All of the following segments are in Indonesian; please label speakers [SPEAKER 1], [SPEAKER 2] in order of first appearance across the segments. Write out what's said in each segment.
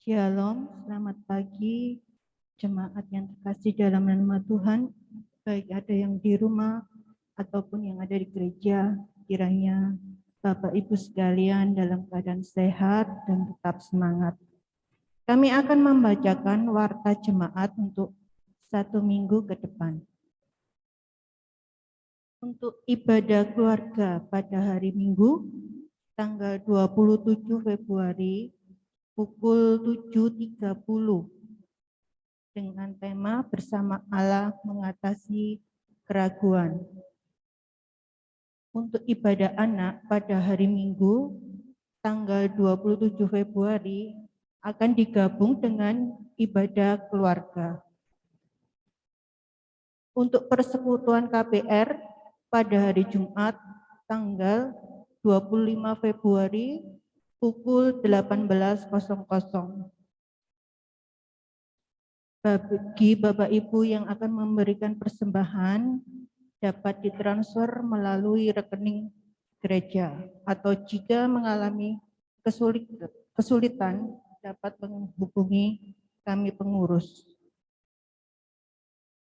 [SPEAKER 1] Shalom, selamat pagi jemaat yang terkasih dalam nama Tuhan, baik ada yang di rumah ataupun yang ada di gereja. Kiranya Bapak Ibu sekalian dalam keadaan sehat dan tetap semangat. Kami akan membacakan warta jemaat untuk 1 minggu ke depan. Untuk ibadah keluarga pada hari Minggu, tanggal 27 Februari, pukul 7.30, dengan tema Bersama Allah Mengatasi Keraguan. Untuk ibadah anak pada hari Minggu, tanggal 27 Februari, akan digabung dengan ibadah keluarga. Untuk persekutuan KPR pada hari Jumat, tanggal 25 Februari, pukul 18.00. Bagi Bapak Ibu yang akan memberikan persembahan, dapat ditransfer melalui rekening gereja, atau jika mengalami kesulitan dapat menghubungi kami pengurus.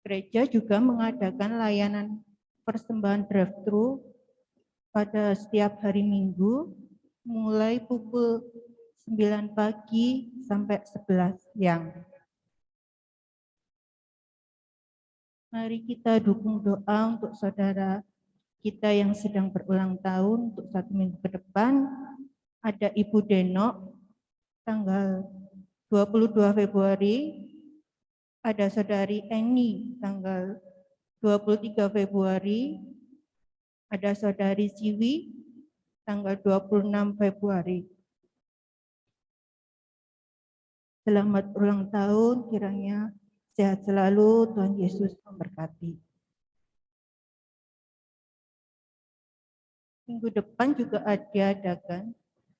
[SPEAKER 1] Gereja juga mengadakan layanan persembahan drive-thru pada setiap hari Minggu mulai pukul 9 pagi sampai 11 siang. Mari kita dukung doa untuk saudara kita yang sedang berulang tahun untuk 1 minggu ke depan. Ada Ibu Denok tanggal 22 Februari, ada saudari Eni tanggal 23 Februari, ada saudari Siwi tanggal 26 Februari. Selamat ulang tahun, kiranya sehat selalu, Tuhan Yesus memberkati. Minggu depan juga diadakan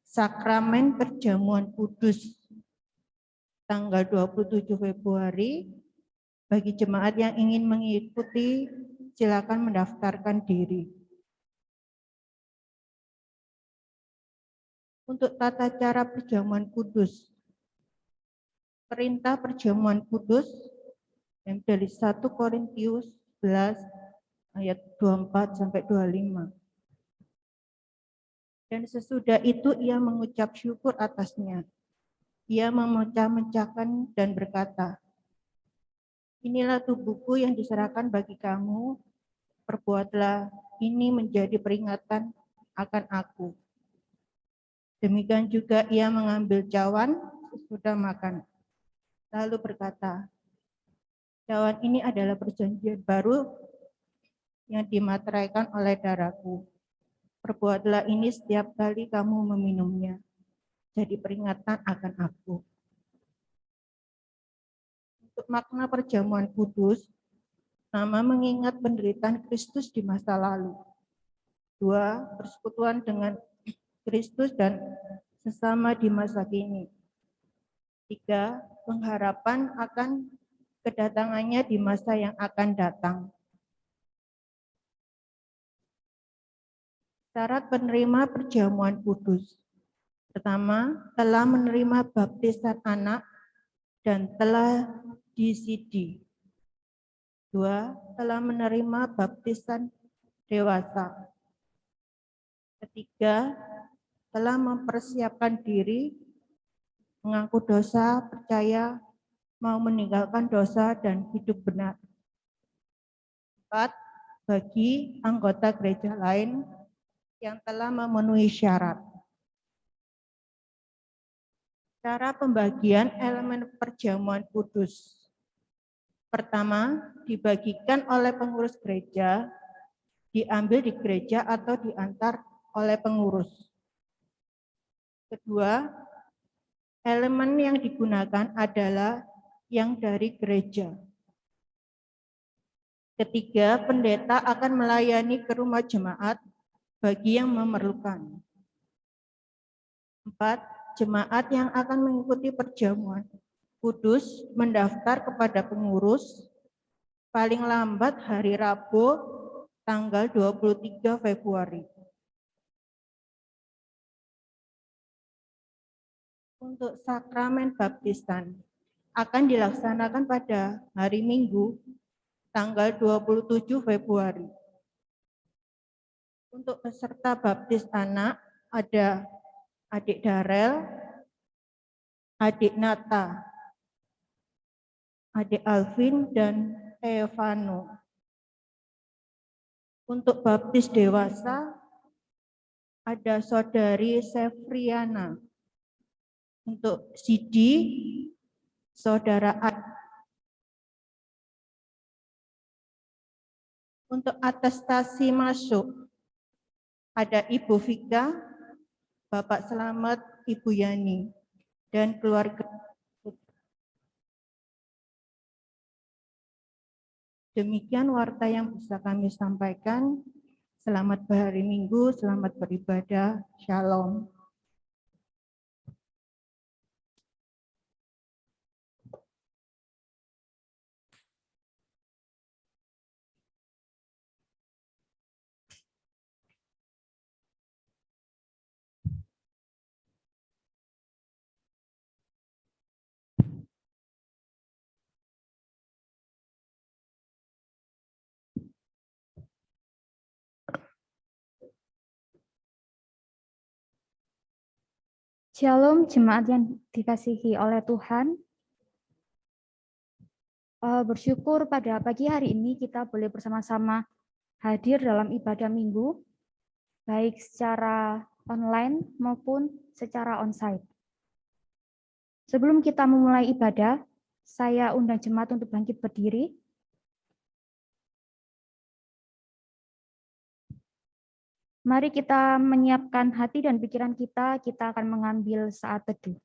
[SPEAKER 1] Sakramen Perjamuan Kudus tanggal 27 Februari. Bagi jemaat yang ingin mengikuti, silakan mendaftarkan diri. Untuk tata cara perjamuan kudus, perintah perjamuan kudus yang dari 1 Korintius 11 ayat 24 sampai 25. Dan sesudah itu ia mengucap syukur atasnya. Ia memecah-mecahkan dan berkata, "Inilah tubuhku yang diserahkan bagi kamu, perbuatlah ini menjadi peringatan akan aku." Demikian juga ia mengambil cawan sesudah makan, lalu berkata, "Cawan ini adalah perjanjian baru yang dimateraikan oleh darahku. Perbuatlah ini setiap kali kamu meminumnya, jadi peringatan akan aku." Untuk makna perjamuan kudus, nama mengingat penderitaan Kristus di masa lalu. 2. Persekutuan dengan Kristus dan sesama di masa kini. 3. Pengharapan akan kedatangannya di masa yang akan datang. Syarat penerima perjamuan kudus. Pertama, telah menerima baptisan anak dan telah disidi. 2. Telah menerima baptisan dewasa. 3. Telah mempersiapkan diri, mengaku dosa, percaya, mau meninggalkan dosa dan hidup benar. 4. Bagi anggota gereja lain yang telah memenuhi syarat. Cara pembagian elemen perjamuan kudus. Pertama, dibagikan oleh pengurus gereja, diambil di gereja atau diantar oleh pengurus. Kedua, elemen yang digunakan adalah yang dari gereja. Ketiga, pendeta akan melayani ke rumah jemaat bagi yang memerlukan. 4, jemaat yang akan mengikuti perjamuan kudus mendaftar kepada pengurus paling lambat hari Rabu tanggal 23 Februari. Untuk sakramen baptisan akan dilaksanakan pada hari Minggu tanggal 27 Februari. Untuk peserta baptis anak ada adik Darel, adik Nata, adik Alvin, dan Evano. Untuk baptis dewasa ada saudari Sefriana. Untuk Sidi, saudara Ad. Untuk atestasi masuk ada Ibu Vika, Bapak Selamat, Ibu Yani, dan keluarga. Demikian warta yang bisa kami sampaikan. Selamat berhari Minggu, selamat beribadah. Shalom.
[SPEAKER 2] Shalom jemaat yang dikasihi oleh Tuhan. Bersyukur pada pagi hari ini kita boleh bersama-sama hadir dalam ibadah minggu, baik secara online maupun secara onsite. Sebelum kita memulai ibadah, saya undang jemaat untuk bangkit berdiri. Mari kita menyiapkan hati dan pikiran kita akan mengambil saat teduh.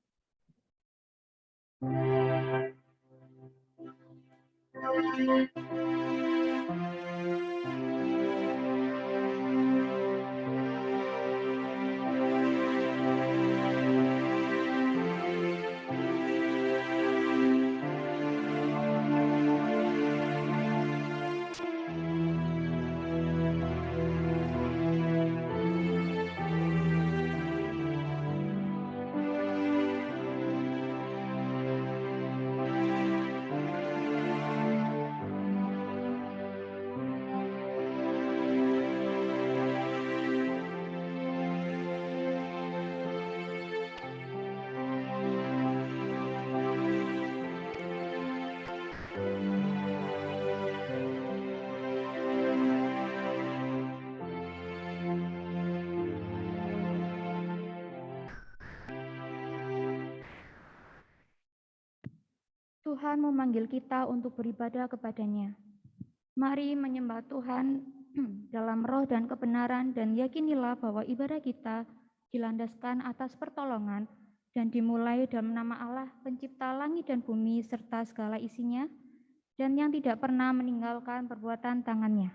[SPEAKER 2] Tuhan memanggil kita untuk beribadah kepadanya. Mari menyembah Tuhan dalam roh dan kebenaran, dan yakinilah bahwa ibadah kita dilandaskan atas pertolongan dan dimulai dalam nama Allah, pencipta langit dan bumi serta segala isinya, dan yang tidak pernah meninggalkan perbuatan tangannya.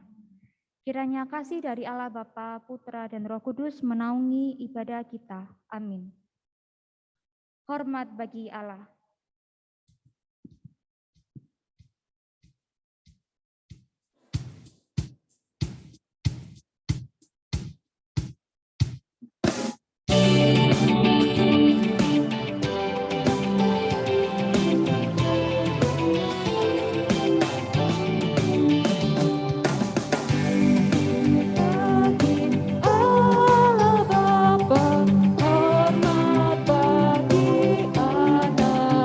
[SPEAKER 2] Kiranya kasih dari Allah Bapa, Putra, dan Roh Kudus menaungi ibadah kita. Amin. Hormat bagi Allah.
[SPEAKER 3] Allah Bapa, hormat bagi Anak.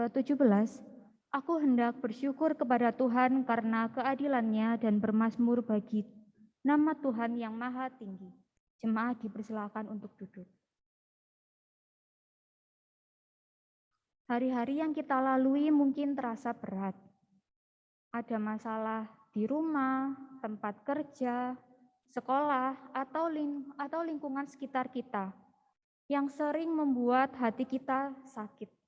[SPEAKER 2] ke-17, aku hendak bersyukur kepada Tuhan karena keadilan-Nya dan bermazmur bagi nama Tuhan yang maha tinggi. Jemaat dipersilakan untuk duduk. Hari-hari yang kita lalui mungkin terasa berat. Ada masalah di rumah, tempat kerja, sekolah, atau lingkungan sekitar kita yang sering membuat hati kita sakit.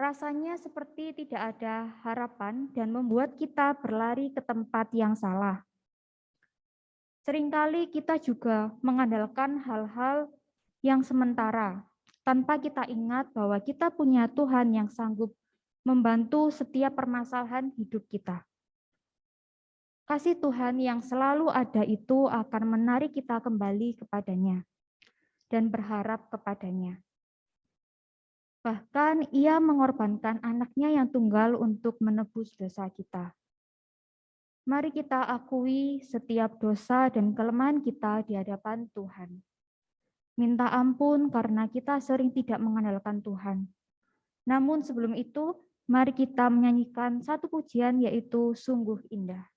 [SPEAKER 2] Rasanya seperti tidak ada harapan dan membuat kita berlari ke tempat yang salah. Seringkali kita juga mengandalkan hal-hal yang sementara, tanpa kita ingat bahwa kita punya Tuhan yang sanggup membantu setiap permasalahan hidup kita. Kasih Tuhan yang selalu ada itu akan menarik kita kembali kepadanya dan berharap kepadanya. Bahkan Ia mengorbankan anaknya yang tunggal untuk menebus dosa kita. Mari kita akui setiap dosa dan kelemahan kita di hadapan Tuhan. Minta ampun karena kita sering tidak mengandalkan Tuhan. Namun sebelum itu, mari kita menyanyikan satu pujian yaitu Sungguh Indah.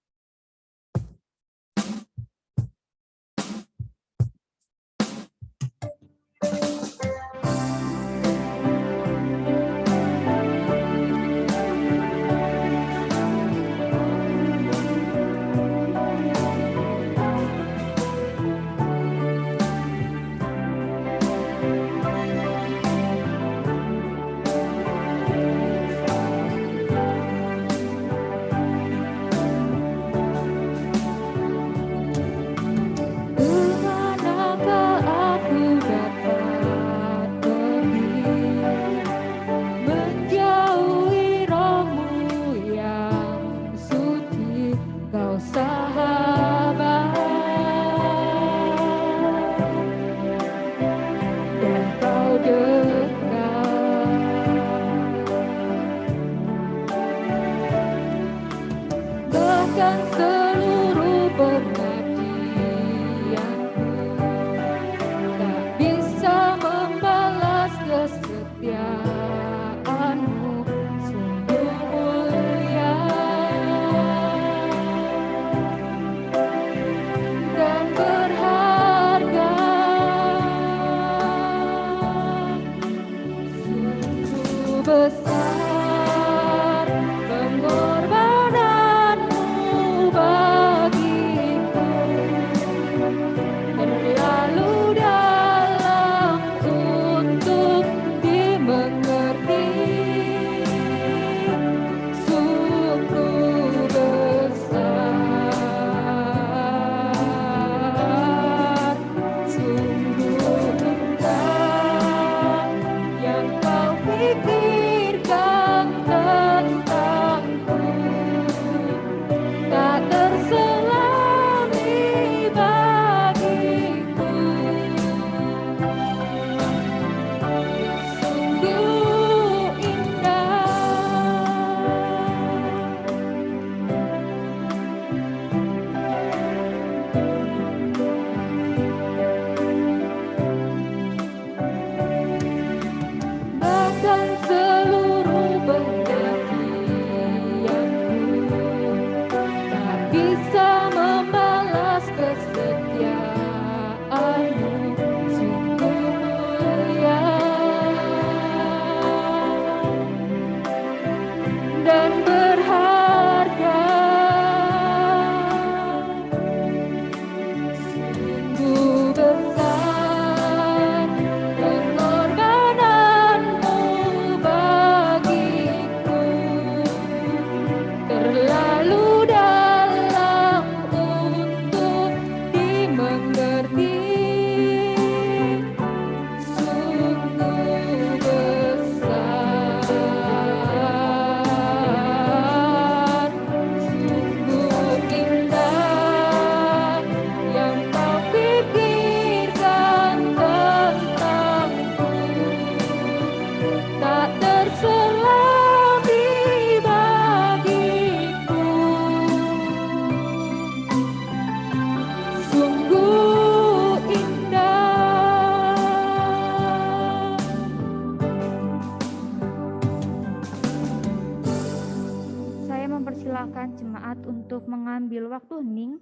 [SPEAKER 2] persilakan jemaat untuk mengambil waktu hening,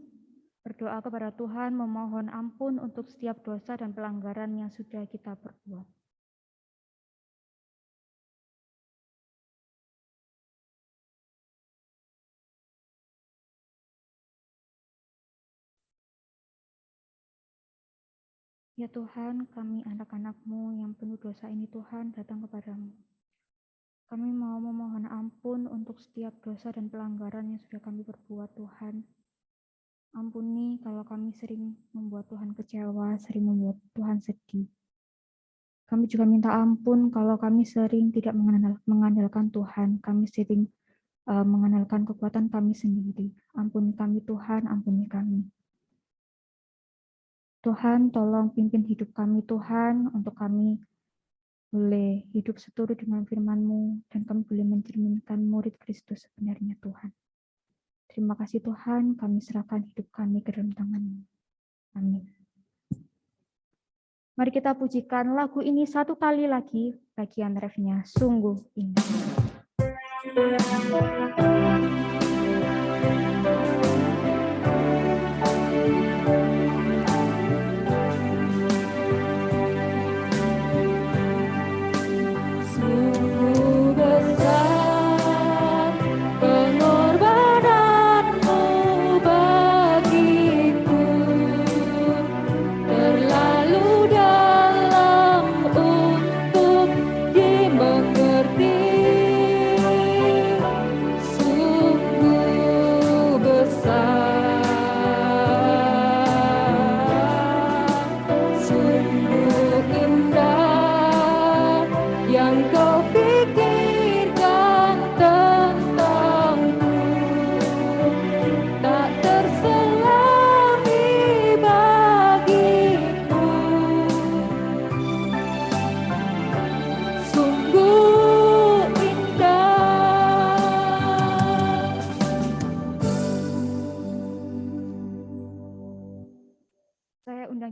[SPEAKER 2] berdoa kepada Tuhan, memohon ampun untuk setiap dosa dan pelanggaran yang sudah kita perbuat. Ya Tuhan, kami anak-anak-Mu yang penuh dosa ini Tuhan datang kepadamu. Kami mau memohon ampun untuk setiap dosa dan pelanggaran yang sudah kami perbuat Tuhan. Ampuni kalau kami sering membuat Tuhan kecewa, sering membuat Tuhan sedih. Kami juga minta ampun kalau kami sering tidak mengandalkan Tuhan, kami sering mengandalkan kekuatan kami sendiri. Ampuni kami Tuhan, ampuni kami. Tuhan, tolong pimpin hidup kami Tuhan, untuk kami boleh hidup seturut dengan firman-Mu, dan kami boleh mencerminkan murid Kristus sebenarnya Tuhan. Terima kasih Tuhan, kami serahkan hidup kami ke dalam tangan-Mu. Amin. Mari kita pujikan lagu ini satu kali lagi, bagian refnya sungguh indah.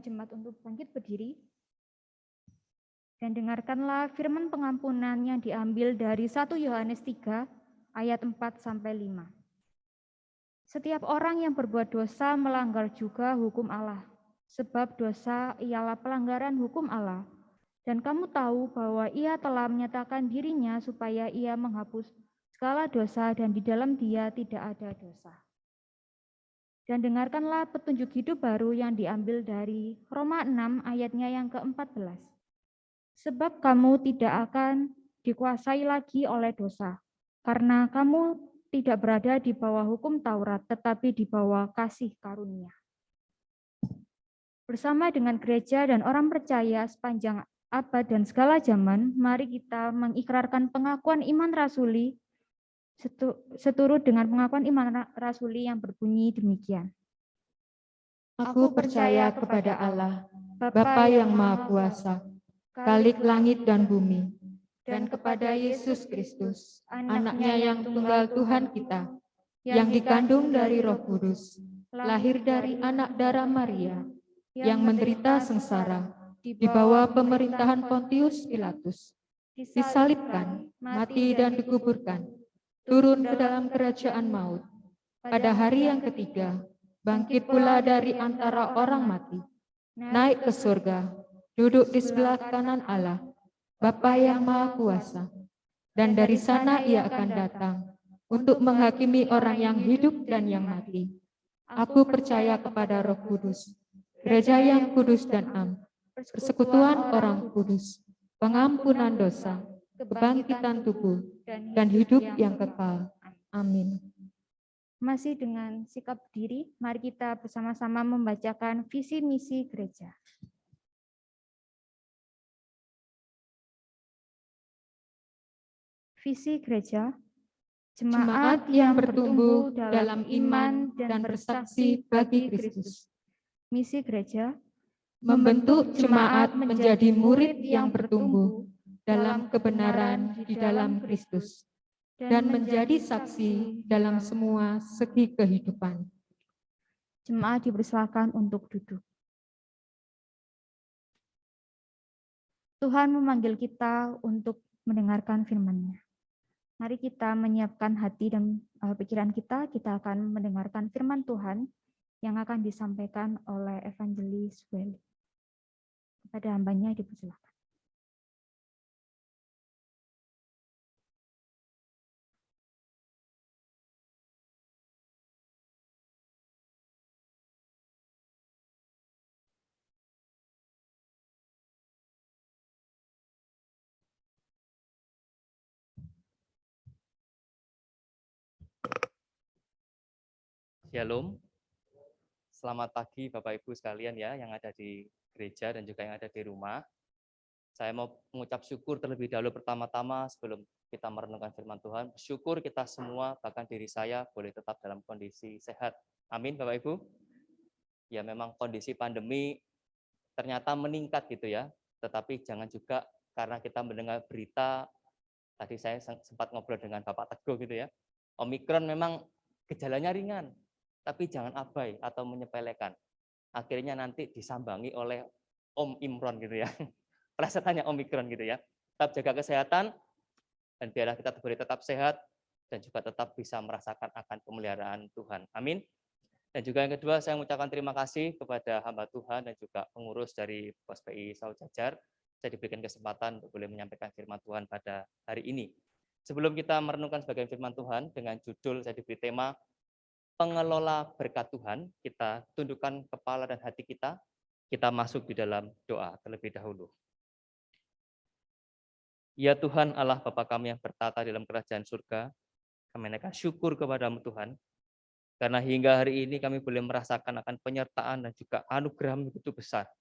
[SPEAKER 2] Jemaat untuk bangkit berdiri dan dengarkanlah firman pengampunan yang diambil dari 1 Yohanes 3 ayat 4-5. Setiap orang yang berbuat dosa melanggar juga hukum Allah, sebab dosa ialah pelanggaran hukum Allah. Dan kamu tahu bahwa Ia telah menyatakan dirinya supaya Ia menghapus segala dosa dan di dalam Dia tidak ada dosa. Dan dengarkanlah petunjuk hidup baru yang diambil dari Roma 6 ayatnya yang ke-14. Sebab kamu tidak akan dikuasai lagi oleh dosa, karena kamu tidak berada di bawah hukum Taurat, tetapi di bawah kasih karunia. Bersama dengan gereja dan orang percaya sepanjang abad dan segala zaman, mari kita mengikrarkan pengakuan iman rasuli seturut dengan pengakuan iman rasuli yang berbunyi demikian.
[SPEAKER 3] Aku percaya kepada Allah, Bapa yang Maha Kuasa, Khalik langit dan bumi, dan kepada Yesus Kristus, Anaknya yang tunggal Tuhan kita, yang dikandung dari Roh Kudus, lahir dari anak darah Maria, yang menderita sengsara, di bawah pemerintahan Pontius Pilatus, disalibkan, mati dan dikuburkan, turun ke dalam kerajaan maut. Pada hari yang ketiga, bangkit pula dari antara orang mati, naik ke surga, duduk di sebelah kanan Allah, Bapa yang Maha Kuasa, dan dari sana Ia akan datang untuk menghakimi orang yang hidup dan yang mati. Aku percaya kepada Roh Kudus, gereja yang kudus dan am, persekutuan orang kudus, pengampunan dosa, kebangkitan tubuh, dan hidup yang kekal. Amin.
[SPEAKER 2] Masih dengan sikap diri, mari kita bersama-sama membacakan visi misi gereja. Visi gereja,
[SPEAKER 3] Jemaat yang bertumbuh dalam iman dan bersaksi bagi Kristus.
[SPEAKER 2] Misi gereja,
[SPEAKER 3] membentuk jemaat menjadi murid yang bertumbuh dalam kebenaran di dalam Kristus dan menjadi saksi dalam semua segi kehidupan.
[SPEAKER 2] Jemaat dipersilakan untuk duduk. Tuhan memanggil kita untuk mendengarkan firman-Nya. Mari kita menyiapkan hati dan pikiran kita akan mendengarkan firman Tuhan yang akan disampaikan oleh Evangelis Welly. Kepada hambanya dipersilakan.
[SPEAKER 4] Shalom. Selamat pagi Bapak Ibu sekalian ya yang ada di gereja dan juga yang ada di rumah. Saya mau mengucap syukur terlebih dahulu pertama-tama sebelum kita merenungkan firman Tuhan. Syukur kita semua, bahkan diri saya boleh tetap dalam kondisi sehat. Amin Bapak Ibu. Ya memang kondisi pandemi ternyata meningkat gitu ya. Tetapi jangan juga karena kita mendengar berita, tadi saya sempat ngobrol dengan Bapak Teguh gitu ya. Omikron memang gejalanya ringan, tapi jangan abai atau menyepelekan. Akhirnya nanti disambangi oleh Om Imron gitu ya. Pelesetannya Omikron gitu ya. Tetap jaga kesehatan, dan biarlah kita boleh tetap sehat, dan juga tetap bisa merasakan akan pemeliharaan Tuhan. Amin. Dan juga yang kedua, saya mengucapkan terima kasih kepada hamba Tuhan dan juga pengurus dari POSPI Saud Jajar. Saya diberikan kesempatan untuk boleh menyampaikan firman Tuhan pada hari ini. Sebelum kita merenungkan sebagian firman Tuhan, dengan judul saya diberi tema pengelola berkat Tuhan, kita tundukkan kepala dan hati kita masuk di dalam doa terlebih dahulu. Ya Tuhan Allah Bapa kami yang bertata dalam kerajaan surga, kami naikkan syukur kepadamu Tuhan, karena hingga hari ini kami boleh merasakan akan penyertaan dan juga anugerah-Mu begitu besar.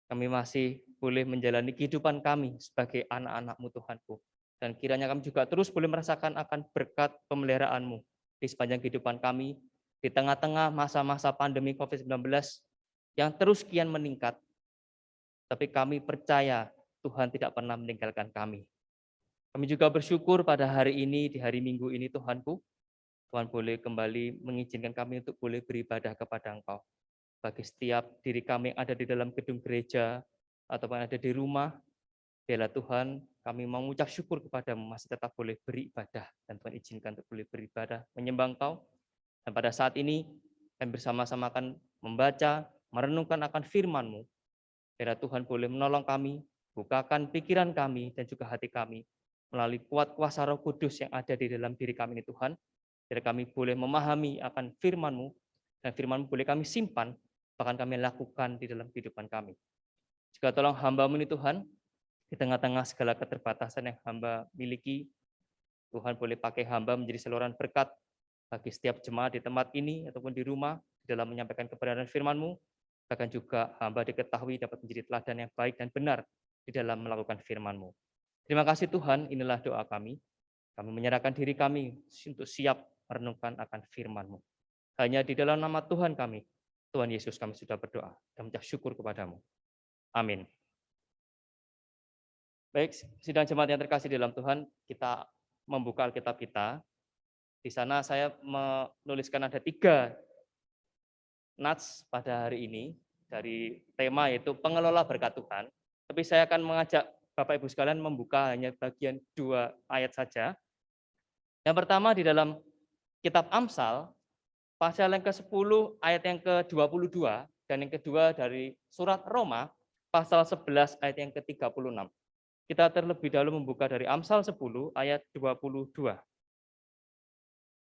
[SPEAKER 4] Kami masih boleh menjalani kehidupan kami sebagai anak-anak-Mu Tuhanku. Dan kiranya kami juga terus boleh merasakan akan berkat pemeliharaan-Mu di sepanjang kehidupan kami, di tengah-tengah masa-masa pandemi COVID-19 yang terus kian meningkat. Tapi kami percaya Tuhan tidak pernah meninggalkan kami. Kami juga bersyukur pada hari ini, di hari Minggu ini Tuhanku, Tuhan boleh kembali mengizinkan kami untuk boleh beribadah kepada Engkau. Bagi setiap diri kami yang ada di dalam gedung gereja, ataupun ada di rumah, biarlah Tuhan kami mengucap syukur kepadamu masih tetap boleh beribadah. Dan Tuhan izinkan untuk boleh beribadah, menyembah Engkau. Dan pada saat ini, kami bersama-sama akan membaca, merenungkan akan firman-Mu. Biarlah Tuhan boleh menolong kami, bukakan pikiran kami dan juga hati kami, melalui kuat kuasa Roh Kudus yang ada di dalam diri kami ini Tuhan. Biar kami boleh memahami akan firman-Mu, dan firman-Mu boleh kami simpan, bahkan kami lakukan di dalam kehidupan kami. Juga tolong hamba-Mu ini Tuhan, di tengah-tengah segala keterbatasan yang hamba miliki, Tuhan boleh pakai hamba menjadi saluran berkat bagi setiap jemaat di tempat ini ataupun di rumah, di dalam menyampaikan kebenaran firman-Mu, bahkan juga hamba diketahui dapat menjadi teladan yang baik dan benar di dalam melakukan firman-Mu. Terima kasih Tuhan, inilah doa kami. Kami menyerahkan diri kami untuk siap merenungkan akan firman-Mu. Hanya di dalam nama Tuhan kami, Tuhan Yesus kami sudah berdoa dan mengucap syukur kepadamu. Amin. Baik, sidang jemaat yang terkasih dalam Tuhan, kita membuka Alkitab kita. Di sana saya menuliskan ada 3 nats pada hari ini dari tema yaitu pengelola berkat Tuhan. Tapi saya akan mengajak Bapak Ibu sekalian membuka hanya bagian 2 ayat saja. Yang pertama di dalam kitab Amsal, pasal yang ke-10 ayat yang ke-22, dan yang kedua dari surat Roma, pasal 11 ayat yang ke-36. Kita terlebih dahulu membuka dari Amsal 10 ayat 22.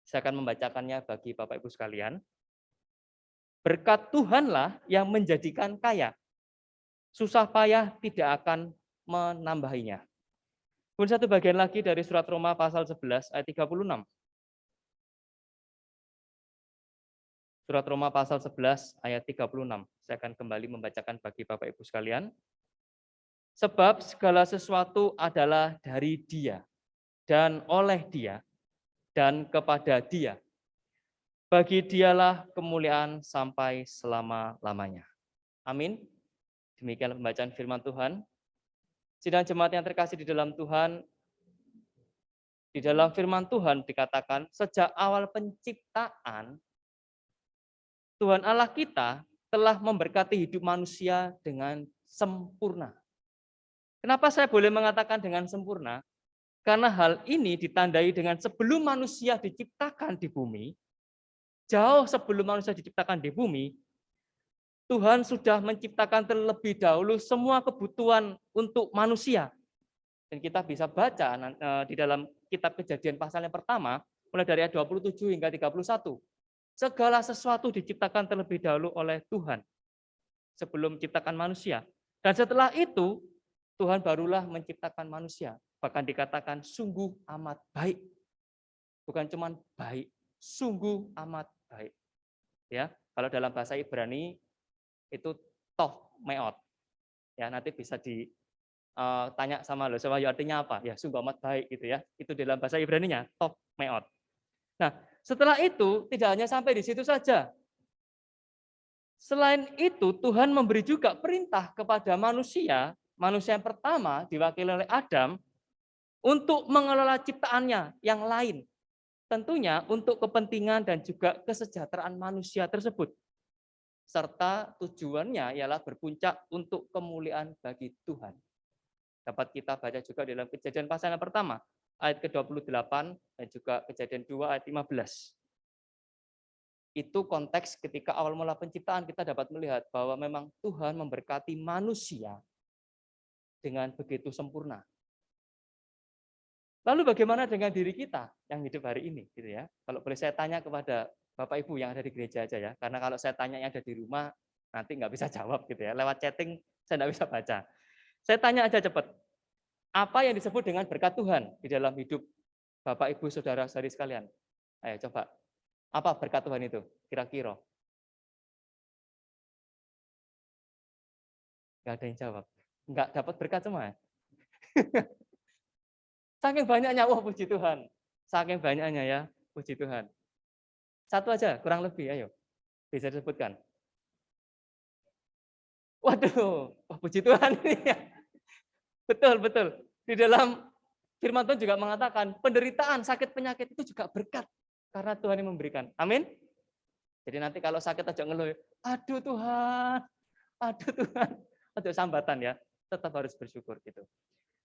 [SPEAKER 4] Saya akan membacakannya bagi Bapak Ibu sekalian. Berkat Tuhanlah yang menjadikan kaya. Susah payah tidak akan menambahinya. Kemudian satu bagian lagi dari surat Roma pasal 11 ayat 36. Surat Roma pasal 11 ayat 36. Saya akan kembali membacakan bagi Bapak Ibu sekalian. Sebab segala sesuatu adalah dari Dia, dan oleh Dia, dan kepada Dia. Bagi Dialah kemuliaan sampai selama-lamanya. Amin. Demikian pembacaan firman Tuhan. Sidang jemaat yang terkasih di dalam Tuhan, di dalam firman Tuhan dikatakan, sejak awal penciptaan, Tuhan Allah kita telah memberkati hidup manusia dengan sempurna. Kenapa saya boleh mengatakan dengan sempurna? Karena hal ini ditandai dengan sebelum manusia diciptakan di bumi, jauh sebelum manusia diciptakan di bumi, Tuhan sudah menciptakan terlebih dahulu semua kebutuhan untuk manusia. Dan kita bisa baca di dalam kitab Kejadian pasal yang pertama, mulai dari ayat 27 hingga 31. Segala sesuatu diciptakan terlebih dahulu oleh Tuhan sebelum menciptakan manusia. Dan setelah itu, Tuhan barulah menciptakan manusia. Bahkan dikatakan sungguh amat baik. Bukan cuma baik, sungguh amat baik. Ya, kalau dalam bahasa Ibrani itu tov meot. Ya, nanti bisa ditanya sama lo, artinya apa? Ya, sungguh amat baik gitu ya. Itu dalam bahasa Ibraninya tov meot. Nah, setelah itu tidak hanya sampai di situ saja. Selain itu, Tuhan memberi juga perintah kepada manusia yang pertama diwakili oleh Adam, untuk mengelola ciptaannya yang lain. Tentunya untuk kepentingan dan juga kesejahteraan manusia tersebut. Serta tujuannya ialah berpuncak untuk kemuliaan bagi Tuhan. Dapat kita baca juga dalam Kejadian pasal yang pertama, ayat ke-28 dan juga Kejadian 2 ayat 15. Itu konteks ketika awal mula penciptaan kita dapat melihat bahwa memang Tuhan memberkati manusia dengan begitu sempurna. Lalu bagaimana dengan diri kita yang hidup hari ini, gitu ya? Kalau boleh saya tanya kepada Bapak Ibu yang ada di gereja aja ya, karena kalau saya tanya yang ada di rumah nanti nggak bisa jawab gitu ya. Lewat chatting saya nggak bisa baca. Saya tanya aja cepat. Apa yang disebut dengan berkat Tuhan di dalam hidup Bapak Ibu saudara-saudari sekalian? Ayo coba. Apa berkat Tuhan itu? Kira-kira. Nggak ada yang jawab. Nggak dapat berkat semua. Saking banyaknya, wah puji Tuhan. Saking banyaknya ya, puji Tuhan. Satu aja, kurang lebih, ayo. Bisa disebutkan. Waduh, wah puji Tuhan. Betul, betul. Di dalam firman Tuhan juga mengatakan, penderitaan, sakit, penyakit itu juga berkat. Karena Tuhan yang memberikan. Amin. Jadi nanti kalau sakit aja ngeluh, aduh Tuhan, aduh Tuhan. Aduh sambatan ya, tetap harus bersyukur gitu.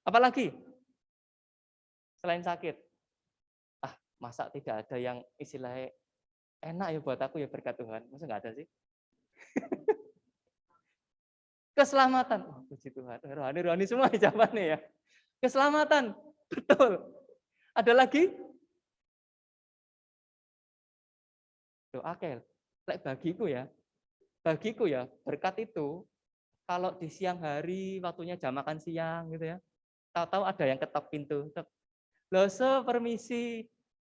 [SPEAKER 4] Apalagi selain sakit, masa tidak ada yang istilahnya enak ya buat aku ya berkat Tuhan. Masa nggak ada sih? Keselamatan, oh, puji Tuhan. Rohani semua jawabannya ya. Keselamatan, betul. Ada lagi? Doa kel. Bagiku ya berkat itu kalau di siang hari waktunya jam makan siang gitu ya. Tahu-tahu ada yang ketok pintu. Loh, permisi.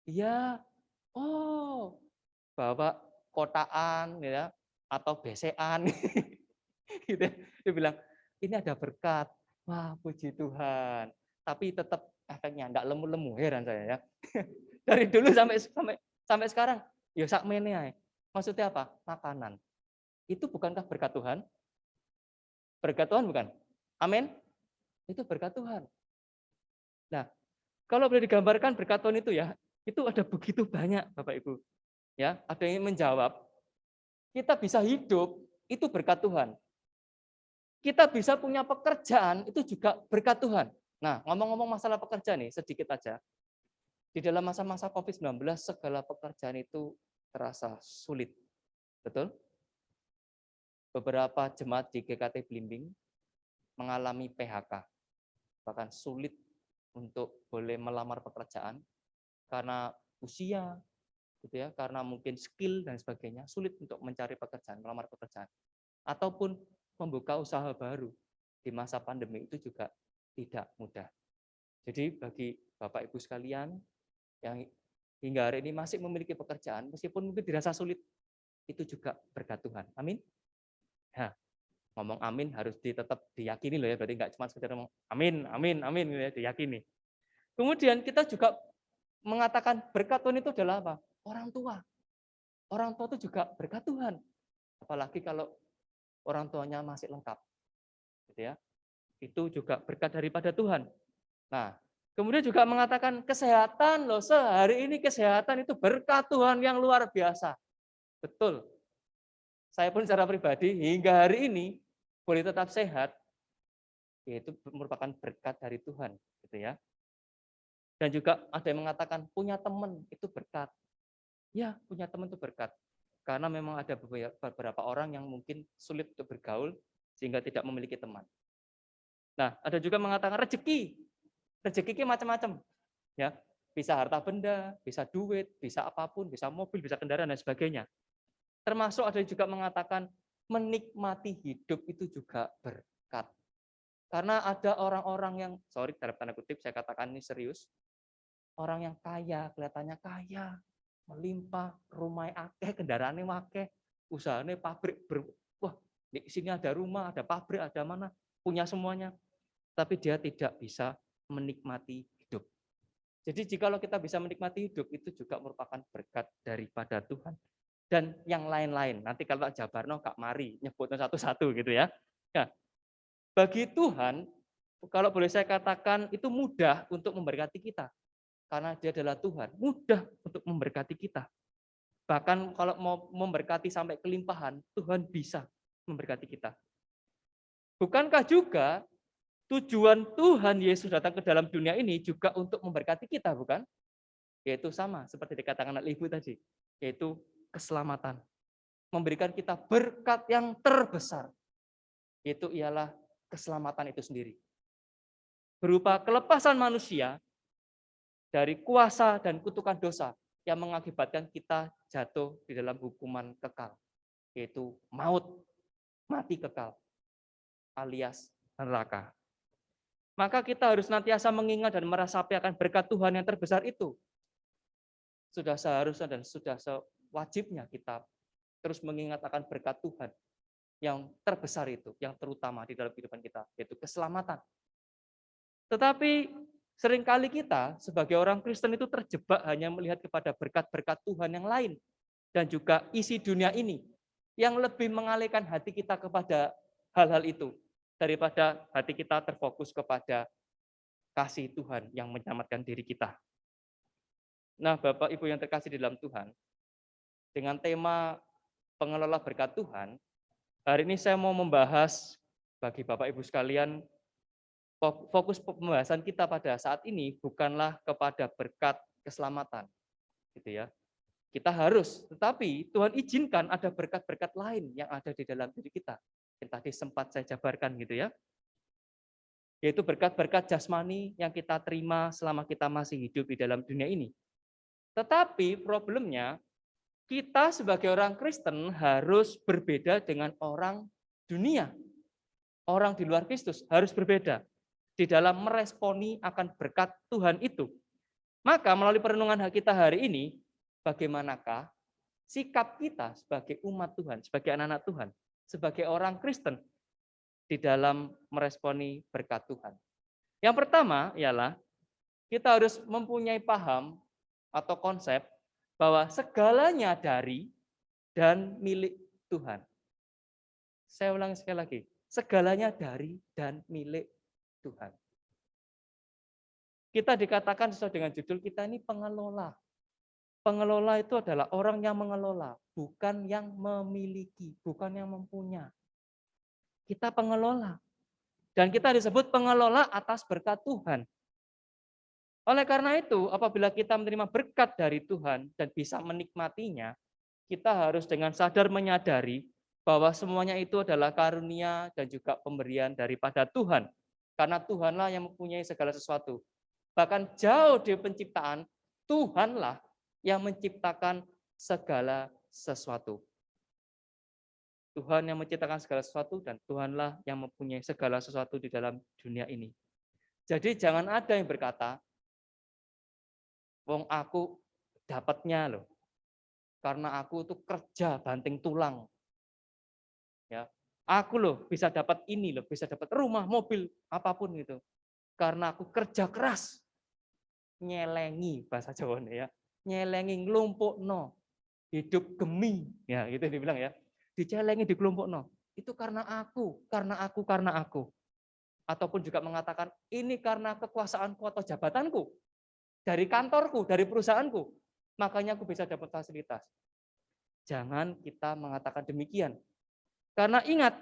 [SPEAKER 4] Iya. Oh, bawa kotaan ya atau besean. Gitu. Dia bilang, "Ini ada berkat." Wah, puji Tuhan. Tapi tetap efeknya enggak lemu-lemu, heran saya ya. Dari dulu sampai sekarang, ya sakmene ae. Maksudnya apa? Makanan. Itu bukankah berkat Tuhan? Berkat Tuhan bukan? Amin. Itu berkat Tuhan. Nah, kalau boleh digambarkan berkat Tuhan itu ya, itu ada begitu banyak Bapak Ibu. Ya, ada yang menjawab, kita bisa hidup itu berkat Tuhan. Kita bisa punya pekerjaan itu juga berkat Tuhan. Nah, ngomong-ngomong masalah pekerjaan nih, sedikit aja. Di dalam masa-masa COVID-19 segala pekerjaan itu terasa sulit. Betul? Beberapa jemaat di GKT Blimbing mengalami PHK. Bahkan sulit untuk boleh melamar pekerjaan karena usia, gitu ya, karena mungkin skill dan sebagainya, sulit untuk mencari pekerjaan, melamar pekerjaan, ataupun membuka usaha baru di masa pandemi itu juga tidak mudah. Jadi bagi Bapak Ibu sekalian yang hingga hari ini masih memiliki pekerjaan, meskipun mungkin dirasa sulit, itu juga berkat Tuhan. Amin. Nah, ngomong amin harus tetap diyakini loh ya, berarti nggak cuma sekedar ngomong amin, amin, amin, ya, diyakini. Kemudian kita juga mengatakan berkat Tuhan itu adalah apa? Orang tua. Orang tua itu juga berkat Tuhan. Apalagi kalau orang tuanya masih lengkap. Gitu ya. Itu juga berkat daripada Tuhan. Nah, kemudian juga mengatakan kesehatan loh, sehari ini kesehatan itu berkat Tuhan yang luar biasa. Betul. Saya pun secara pribadi hingga hari ini boleh tetap sehat, yaitu merupakan berkat dari Tuhan, gitu ya. Dan juga ada yang mengatakan punya teman itu berkat. Ya, punya teman itu berkat. Karena memang ada beberapa orang yang mungkin sulit untuk bergaul sehingga tidak memiliki teman. Nah, ada juga mengatakan rezeki. Rezeki itu macam-macam. Ya, bisa harta benda, bisa duit, bisa apapun, bisa mobil, bisa kendaraan dan sebagainya. Termasuk ada juga mengatakan menikmati hidup itu juga berkat. Karena ada orang-orang yang, sorry dalam tanda kutip saya katakan ini serius, orang yang kaya, kelihatannya kaya, melimpah, rumah akeh, kendaraannya akeh, usahanya pabrik, wah di sini ada rumah, ada pabrik, ada mana, punya semuanya. Tapi dia tidak bisa menikmati hidup. Jadi jikalau kita bisa menikmati hidup, itu juga merupakan berkat daripada Tuhan. Dan yang lain-lain, nanti kalau tak jabarno, Kak Mari, nyebutnya satu-satu gitu ya. Nah, bagi Tuhan, kalau boleh saya katakan, itu mudah untuk memberkati kita. Karena dia adalah Tuhan, mudah untuk memberkati kita. Bahkan kalau mau memberkati sampai kelimpahan, Tuhan bisa memberkati kita. Bukankah juga tujuan Tuhan Yesus datang ke dalam dunia ini juga untuk memberkati kita, bukan? Yaitu sama, seperti dikatakan oleh Ibu tadi, yaitu keselamatan. Memberikan kita berkat yang terbesar, yaitu ialah keselamatan itu sendiri. Berupa kelepasan manusia dari kuasa dan kutukan dosa yang mengakibatkan kita jatuh di dalam hukuman kekal, yaitu maut, mati kekal, alias neraka. Maka kita harus senantiasa mengingat dan meresapi akan berkat Tuhan yang terbesar itu. Sudah seharusnya dan sudah sewajibnya kita terus mengingat akan berkat Tuhan yang terbesar itu, yang terutama di dalam kehidupan kita, yaitu keselamatan. Tetapi seringkali kita sebagai orang Kristen itu terjebak hanya melihat kepada berkat-berkat Tuhan yang lain dan juga isi dunia ini yang lebih mengalihkan hati kita kepada hal-hal itu daripada hati kita terfokus kepada kasih Tuhan yang menyelamatkan diri kita. Nah, Bapak Ibu yang terkasih di dalam Tuhan, dengan tema pengelola berkat Tuhan, hari ini saya mau membahas bagi Bapak Ibu sekalian, fokus pembahasan kita pada saat ini bukanlah kepada berkat keselamatan, gitu ya. Kita harus, tetapi Tuhan izinkan ada berkat-berkat lain yang ada di dalam diri kita. Yang tadi sempat saya jabarkan gitu ya. Yaitu berkat-berkat jasmani yang kita terima selama kita masih hidup di dalam dunia ini. Tetapi problemnya, kita sebagai orang Kristen harus berbeda dengan orang dunia. Orang di luar Kristus harus berbeda di dalam meresponi akan berkat Tuhan itu. Maka melalui perenungan kita hari ini, bagaimanakah sikap kita sebagai umat Tuhan, sebagai anak-anak Tuhan, sebagai orang Kristen di dalam meresponi berkat Tuhan. Yang pertama ialah kita harus mempunyai paham atau konsep bahwa segalanya dari dan milik Tuhan. Saya ulangi sekali lagi, segalanya dari dan milik Tuhan. Kita dikatakan sesuai dengan judul kita ini pengelola. Pengelola itu adalah orang yang mengelola, bukan yang memiliki, bukan yang mempunyai. Kita pengelola. Dan kita disebut pengelola atas berkat Tuhan. Oleh karena itu, apabila kita menerima berkat dari Tuhan dan bisa menikmatinya, kita harus dengan sadar menyadari bahwa semuanya itu adalah karunia dan juga pemberian daripada Tuhan. Karena Tuhanlah yang mempunyai segala sesuatu. Bahkan jauh dari penciptaan, Tuhanlah yang menciptakan segala sesuatu. Tuhan yang menciptakan segala sesuatu dan Tuhanlah yang mempunyai segala sesuatu di dalam dunia ini. Jadi jangan ada yang berkata, wong aku dapatnya loh, karena aku itu kerja banting tulang. Ya, aku loh bisa dapat ini loh, bisa dapat rumah, mobil, apapun gitu. Karena aku kerja keras. Nyelengi bahasa Jawa ya. Nyelengi nglumpukno. Hidup gemi, ya itu dibilang ya. Dicelengi di kelompokno. Itu karena aku, karena aku, karena aku. Ataupun juga mengatakan ini karena kekuasaanku atau jabatanku. Dari kantorku, dari perusahaanku. Makanya aku bisa dapat fasilitas. Jangan kita mengatakan demikian. Karena ingat,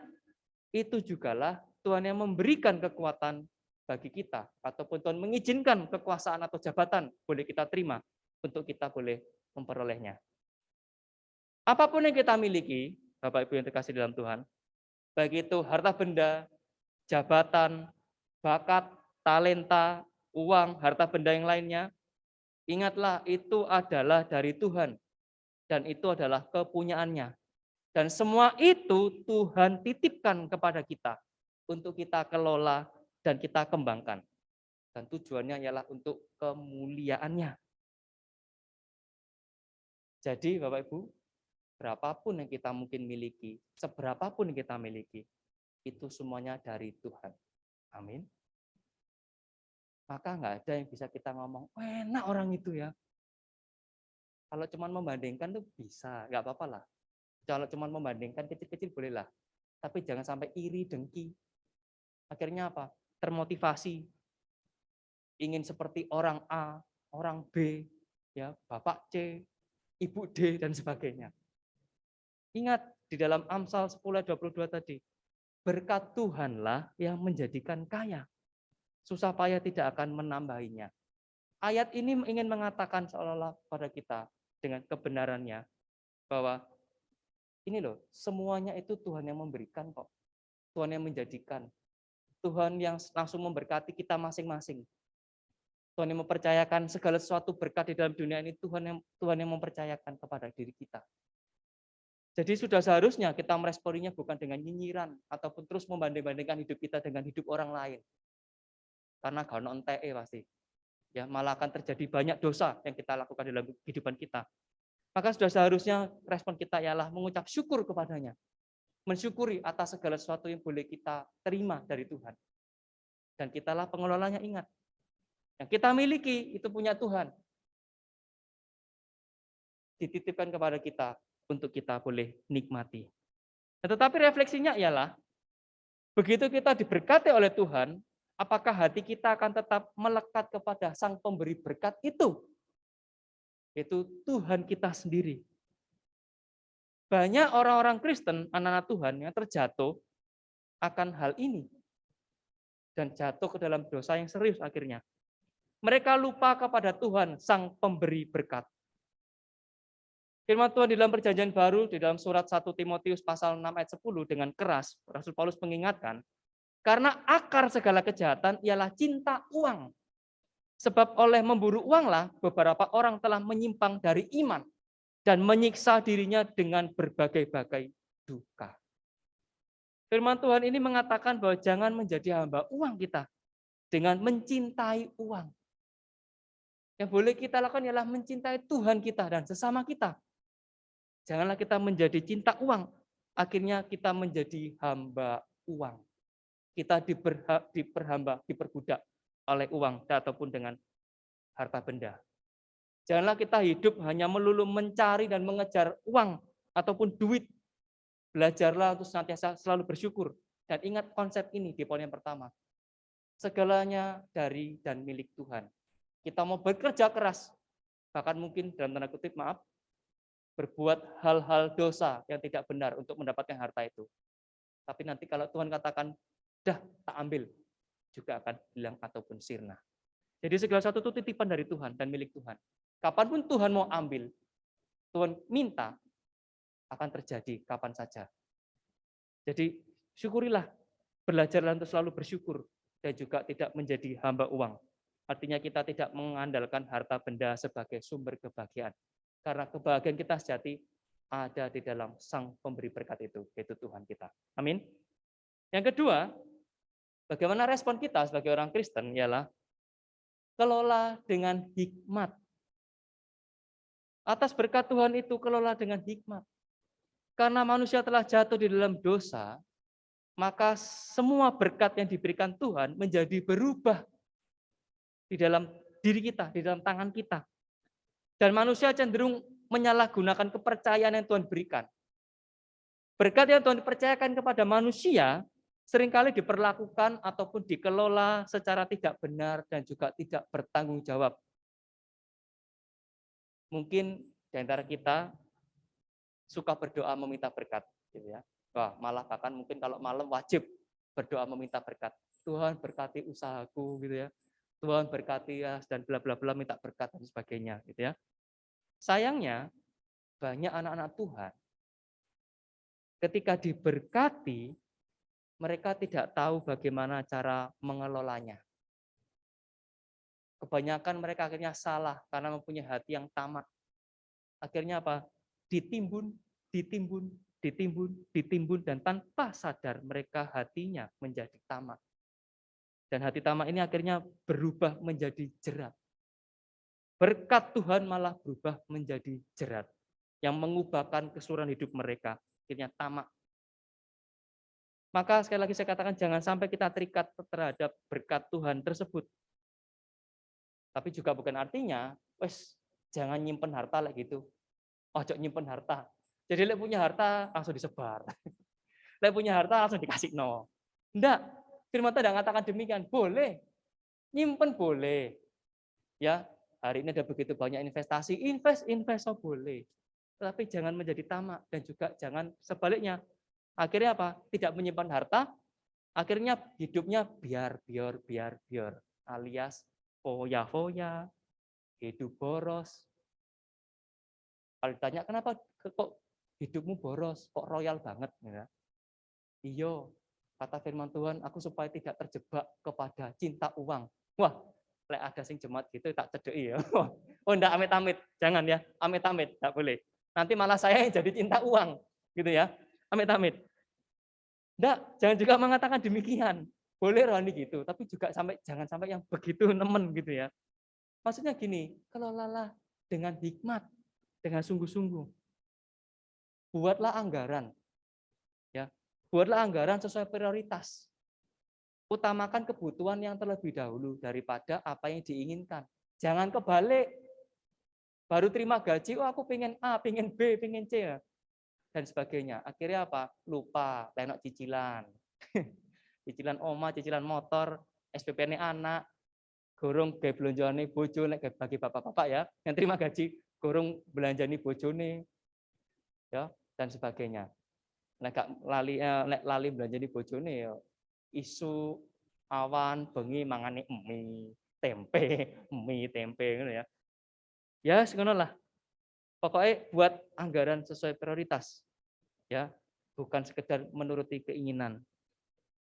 [SPEAKER 4] itu jugalah Tuhan yang memberikan kekuatan bagi kita, ataupun Tuhan mengizinkan kekuasaan atau jabatan boleh kita terima untuk kita boleh memperolehnya. Apapun yang kita miliki, Bapak Ibu yang terkasih dalam Tuhan, baik itu harta benda, jabatan, bakat, talenta, uang, harta benda yang lainnya, ingatlah itu adalah dari Tuhan dan itu adalah kepunyaannya. Dan semua itu Tuhan titipkan kepada kita untuk kita kelola dan kita kembangkan. Dan tujuannya ialah untuk kemuliaannya. Jadi Bapak Ibu, berapapun yang kita mungkin miliki, seberapapun yang kita miliki, itu semuanya dari Tuhan. Amin. Maka nggak ada yang bisa kita ngomong, enak orang itu ya. Kalau cuma membandingkan tuh bisa, nggak apa-apa lah. Kalau cuma membandingkan kecil-kecil bolehlah. Tapi jangan sampai iri, dengki. Akhirnya apa? Termotivasi. Ingin seperti orang A, orang B, ya, Bapak C, Ibu D, dan sebagainya. Ingat, di dalam Amsal 10:22 tadi, berkat Tuhanlah yang menjadikan kaya. Susah payah tidak akan menambahinya. Ayat ini ingin mengatakan seolah-olah pada kita dengan kebenarannya, bahwa ini loh, semuanya itu Tuhan yang memberikan kok. Tuhan yang menjadikan. Tuhan yang langsung memberkati kita masing-masing. Tuhan yang mempercayakan segala sesuatu berkat di dalam dunia ini, Tuhan yang mempercayakan kepada diri kita. Jadi sudah seharusnya kita meresponinya bukan dengan nyinyiran ataupun terus membanding-bandingkan hidup kita dengan hidup orang lain. Karena gak ono enteke pasti. Ya, malah akan terjadi banyak dosa yang kita lakukan dalam kehidupan kita. Maka sudah seharusnya respon kita ialah mengucap syukur kepadanya. Mensyukuri atas segala sesuatu yang boleh kita terima dari Tuhan. Dan kitalah pengelolanya, ingat. Yang kita miliki itu punya Tuhan. Dititipkan kepada kita untuk kita boleh nikmati. Tetapi refleksinya ialah, begitu kita diberkati oleh Tuhan, apakah hati kita akan tetap melekat kepada Sang Pemberi berkat itu? Yaitu Tuhan kita sendiri. Banyak orang-orang Kristen, anak-anak Tuhan yang terjatuh akan hal ini. Dan jatuh ke dalam dosa yang serius akhirnya. Mereka lupa kepada Tuhan, Sang Pemberi berkat. Firman Tuhan di dalam Perjanjian Baru, di dalam surat 1 Timotius pasal 6 ayat 10 dengan keras, Rasul Paulus mengingatkan, karena akar segala kejahatan ialah cinta uang. Sebab oleh memburu uanglah beberapa orang telah menyimpang dari iman dan menyiksa dirinya dengan berbagai-bagai duka. Firman Tuhan ini mengatakan bahwa jangan menjadi hamba uang kita dengan mencintai uang. Yang boleh kita lakukan ialah mencintai Tuhan kita dan sesama kita. Janganlah kita menjadi cinta uang, akhirnya kita menjadi hamba uang. Kita diperhamba, diperbudak oleh uang ataupun dengan harta benda. Janganlah kita hidup hanya melulu mencari dan mengejar uang ataupun duit. Belajarlah untuk senantiasa selalu bersyukur. Dan ingat konsep ini di poin yang pertama. Segalanya dari dan milik Tuhan. Kita mau bekerja keras, bahkan mungkin dalam tanda kutip, maaf, berbuat hal-hal dosa yang tidak benar untuk mendapatkan harta itu. Tapi nanti kalau Tuhan katakan, dah tak ambil, juga akan hilang ataupun sirna. Jadi segala sesuatu itu titipan dari Tuhan dan milik Tuhan. Kapanpun Tuhan mau ambil, Tuhan minta, akan terjadi kapan saja. Jadi syukurilah, belajarlah untuk selalu bersyukur, dan juga tidak menjadi hamba uang. Artinya kita tidak mengandalkan harta benda sebagai sumber kebahagiaan. Karena kebahagiaan kita sejati ada di dalam Sang Pemberi berkat itu, yaitu Tuhan kita. Amin. Yang kedua, bagaimana respon kita sebagai orang Kristen ialah kelola dengan hikmat. Atas berkat Tuhan itu kelola dengan hikmat. Karena manusia telah jatuh di dalam dosa, maka semua berkat yang diberikan Tuhan menjadi berubah di dalam diri kita, di dalam tangan kita. Dan manusia cenderung menyalahgunakan kepercayaan yang Tuhan berikan. Berkat yang Tuhan percayakan kepada manusia seringkali diperlakukan ataupun dikelola secara tidak benar dan juga tidak bertanggung jawab. Mungkin di antara kita suka berdoa meminta berkat, gitu ya. Wah, malah bahkan mungkin kalau malam wajib berdoa meminta berkat. Tuhan berkati usahaku gitu ya. Tuhan berkati ya dan bla bla bla minta berkat dan sebagainya gitu ya. Sayangnya banyak anak-anak Tuhan ketika diberkati mereka tidak tahu bagaimana cara mengelolanya. Kebanyakan mereka akhirnya salah karena mempunyai hati yang tamak. Akhirnya apa? Ditimbun, ditimbun, ditimbun, ditimbun, dan tanpa sadar mereka hatinya menjadi tamak. Dan hati tamak ini akhirnya berubah menjadi jerat. Berkat Tuhan malah berubah menjadi jerat yang mengubahkan keseluruhan hidup mereka. Akhirnya tamak. Maka sekali lagi saya katakan jangan sampai kita terikat terhadap berkat Tuhan tersebut. Tapi juga bukan artinya, wes jangan nyimpen harta lah gitu. Ojo nyimpen harta. Jadi lek punya harta langsung disebar. Lek punya harta langsung dikasih no. Enggak. Firman Tuhan mengatakan demikian. Boleh. Nyimpen boleh. Ya, hari ini ada begitu banyak investasi, invest oh boleh. Tapi jangan menjadi tamak dan juga jangan sebaliknya. Akhirnya apa? Tidak menyimpan harta, akhirnya hidupnya biar. Alias foya-foya, hidup boros. Kalau ditanya kenapa kok hidupmu boros, kok royal banget? Ya. Iya, kata firman Tuhan, aku supaya tidak terjebak kepada cinta uang. Wah, lek ada sing jemaat gitu tak cedeki ya. Oh enggak, amit-amit, jangan ya, amit-amit, enggak boleh. Nanti malah saya yang jadi cinta uang, gitu ya, amit-amit. Enggak, jangan juga mengatakan demikian. Boleh rohani gitu, tapi juga jangan sampai yang begitu nemen gitu ya. Maksudnya gini, kelolalah dengan hikmat, dengan sungguh-sungguh. Buatlah anggaran. Ya. Buatlah anggaran sesuai prioritas. Utamakan kebutuhan yang terlebih dahulu daripada apa yang diinginkan. Jangan kebalik. Baru terima gaji, oh aku pengen A, pengen B, pengen C. Dan sebagainya. Akhirnya apa? Lupa, lenok cicilan. Cicilan oma, cicilan motor, SPP-ne anak, gorong gawe belanjane bojo nek bagi bapak-bapak ya, yang terima gaji gorong belanjani bojone ya dan sebagainya. Nek lali belanjani bojone ya isu awan bengi mangane mie tempe ngono ya. Ya ngono lah. Pokoknya buat anggaran sesuai prioritas. Ya, bukan sekedar menuruti keinginan.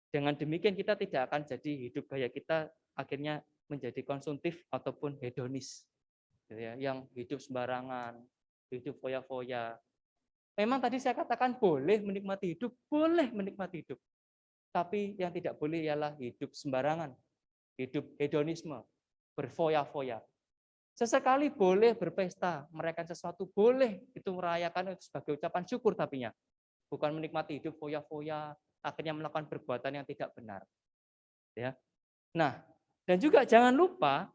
[SPEAKER 4] Dengan demikian kita tidak akan jadi hidup gaya kita akhirnya menjadi konsumtif ataupun hedonis. Ya, yang hidup sembarangan, hidup foya-foya. Memang tadi saya katakan boleh menikmati hidup, boleh menikmati hidup. Tapi yang tidak boleh ialah hidup sembarangan, hidup hedonisme, berfoya-foya. Sesekali boleh berpesta, merayakan sesuatu boleh, itu merayakan itu sebagai ucapan syukur tapinya. Bukan menikmati hidup foya-foya, akhirnya melakukan perbuatan yang tidak benar. Ya. Nah, dan juga jangan lupa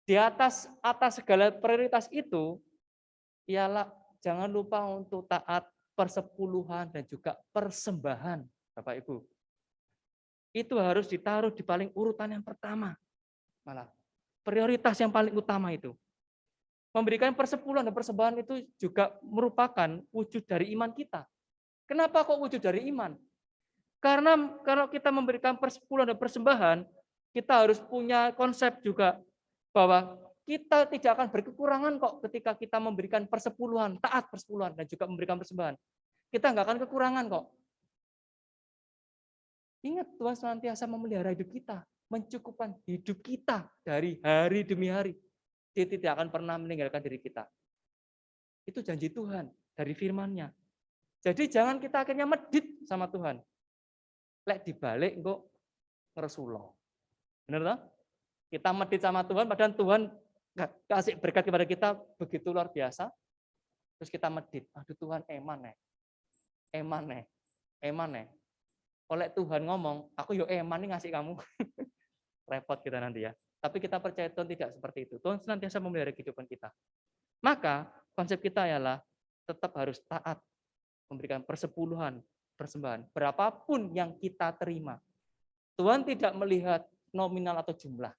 [SPEAKER 4] di atas segala prioritas itu ialah jangan lupa untuk taat persepuluhan dan juga persembahan, Bapak Ibu. Itu harus ditaruh di paling urutan yang pertama. Malah prioritas yang paling utama itu. Memberikan persepuluhan dan persembahan itu juga merupakan wujud dari iman kita. Kenapa kok wujud dari iman? Karena kalau kita memberikan persepuluhan dan persembahan, kita harus punya konsep juga bahwa kita tidak akan berkekurangan kok ketika kita memberikan persepuluhan, taat persepuluhan dan juga memberikan persembahan. Kita nggak akan kekurangan kok. Ingat Tuhan senantiasa memelihara hidup kita, mencukupkan hidup kita dari hari demi hari. Dia tidak akan pernah meninggalkan diri kita. Itu janji Tuhan dari firman-Nya. Jadi jangan kita akhirnya medit sama Tuhan. Lek dibalik kok ngeresulo. Benar toh? Kita medit sama Tuhan, padahal Tuhan kasih berkat kepada kita begitu luar biasa. Terus kita medit, aduh Tuhan eman nih. Oleh Tuhan ngomong, aku yo eman nih ngasih kamu. Repot kita nanti ya. Tapi kita percaya Tuhan tidak seperti itu. Tuhan senantiasa memelihara kehidupan kita. Maka konsep kita ialah tetap harus taat, memberikan persepuluhan, persembahan, berapapun yang kita terima. Tuhan tidak melihat nominal atau jumlah,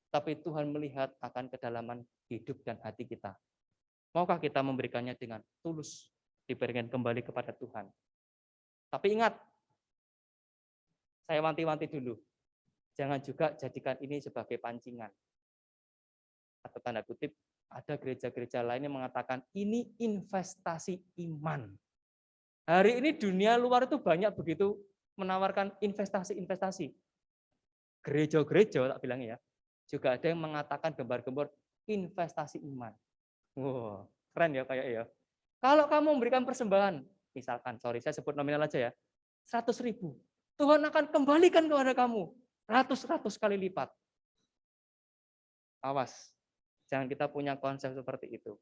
[SPEAKER 4] tapi Tuhan melihat akan kedalaman hidup dan hati kita. Maukah kita memberikannya dengan tulus, diberikan kembali kepada Tuhan. Tapi ingat, saya wanti-wanti dulu, Jangan juga jadikan ini sebagai pancingan. Atau tanda kutip, ada gereja-gereja lain yang mengatakan ini investasi iman. Hari ini dunia luar itu banyak begitu menawarkan investasi-investasi. Gereja-gereja, tak bilang ya, juga ada yang mengatakan gembar-gembor investasi iman. Wow, keren ya kayak ya. Kalau kamu memberikan persembahan, misalkan, saya sebut nominal aja ya, 100.000, Tuhan akan kembalikan kepada kamu ratus-ratus kali lipat. Awas, jangan kita punya konsep seperti itu.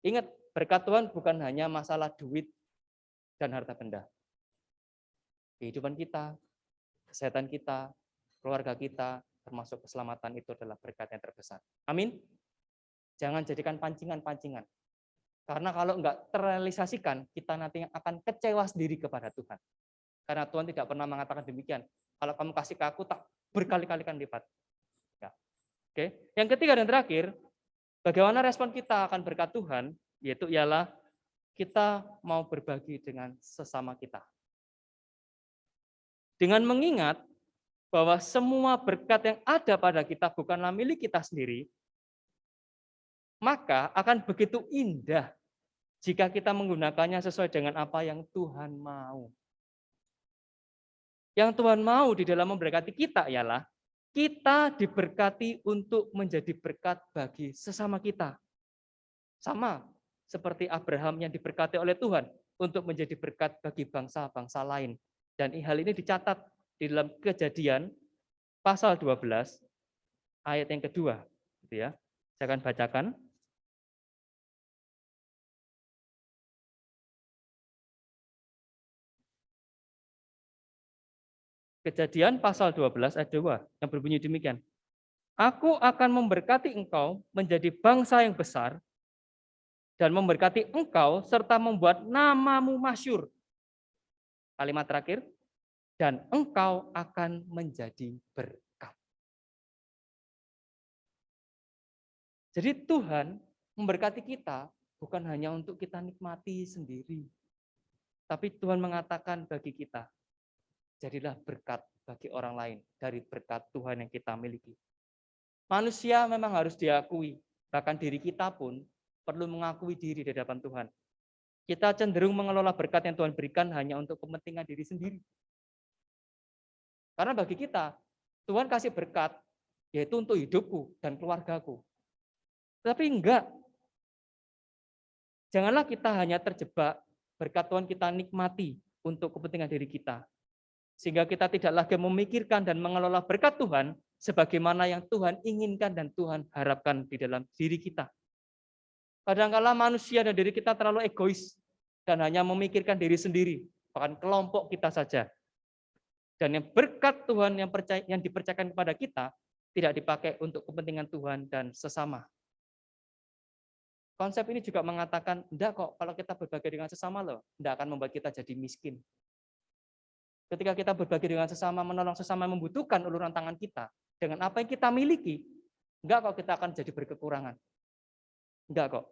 [SPEAKER 4] Ingat, berkat Tuhan bukan hanya masalah duit dan harta benda. Kehidupan kita, kesehatan kita, keluarga kita, termasuk keselamatan itu adalah berkat yang terbesar. Amin. Jangan jadikan pancingan-pancingan. Karena kalau enggak terrealisasikan, kita nanti akan kecewa sendiri kepada Tuhan. Karena Tuhan tidak pernah mengatakan demikian. Kalau kamu kasih ke aku, tak berkali-kalikan lipat. Ya. Oke. Yang ketiga dan terakhir, bagaimana respon kita akan berkat Tuhan, yaitu ialah kita mau berbagi dengan sesama kita. Dengan mengingat bahwa semua berkat yang ada pada kita bukanlah milik kita sendiri, maka akan begitu indah jika kita menggunakannya sesuai dengan apa yang Tuhan mau. Yang Tuhan mau di dalam memberkati kita ialah kita diberkati untuk menjadi berkat bagi sesama kita. Sama seperti Abraham yang diberkati oleh Tuhan untuk menjadi berkat bagi bangsa-bangsa lain. Dan hal ini dicatat di dalam Kejadian pasal 12 ayat yang kedua, gitu ya. Saya akan bacakan. Kejadian pasal 12 ayat 2 yang berbunyi demikian. Aku akan memberkati engkau menjadi bangsa yang besar dan memberkati engkau serta membuat namamu masyhur. Kalimat terakhir, dan engkau akan menjadi berkat. Jadi Tuhan memberkati kita bukan hanya untuk kita nikmati sendiri. Tapi Tuhan mengatakan bagi kita, jadilah berkat bagi orang lain dari berkat Tuhan yang kita miliki. Manusia memang harus diakui, bahkan diri kita pun perlu mengakui diri di hadapan Tuhan. Kita cenderung mengelola berkat yang Tuhan berikan hanya untuk kepentingan diri sendiri. Karena bagi kita, Tuhan kasih berkat, yaitu untuk hidupku dan keluargaku. Tapi enggak. Janganlah kita hanya terjebak berkat Tuhan kita nikmati untuk kepentingan diri kita. Sehingga kita tidak lagi memikirkan dan mengelola berkat Tuhan sebagaimana yang Tuhan inginkan dan Tuhan harapkan di dalam diri kita. Kadang-kala manusia dan diri kita terlalu egois dan hanya memikirkan diri sendiri, bahkan kelompok kita saja. Dan yang berkat Tuhan yang dipercayakan kepada kita tidak dipakai untuk kepentingan Tuhan dan sesama. Konsep ini juga mengatakan, enggak kok kalau kita berbagi dengan sesama loh, enggak akan membuat kita jadi miskin. Ketika kita berbagi dengan sesama, menolong sesama yang membutuhkan uluran tangan kita, dengan apa yang kita miliki, enggak kok kita akan jadi berkekurangan. Enggak kok.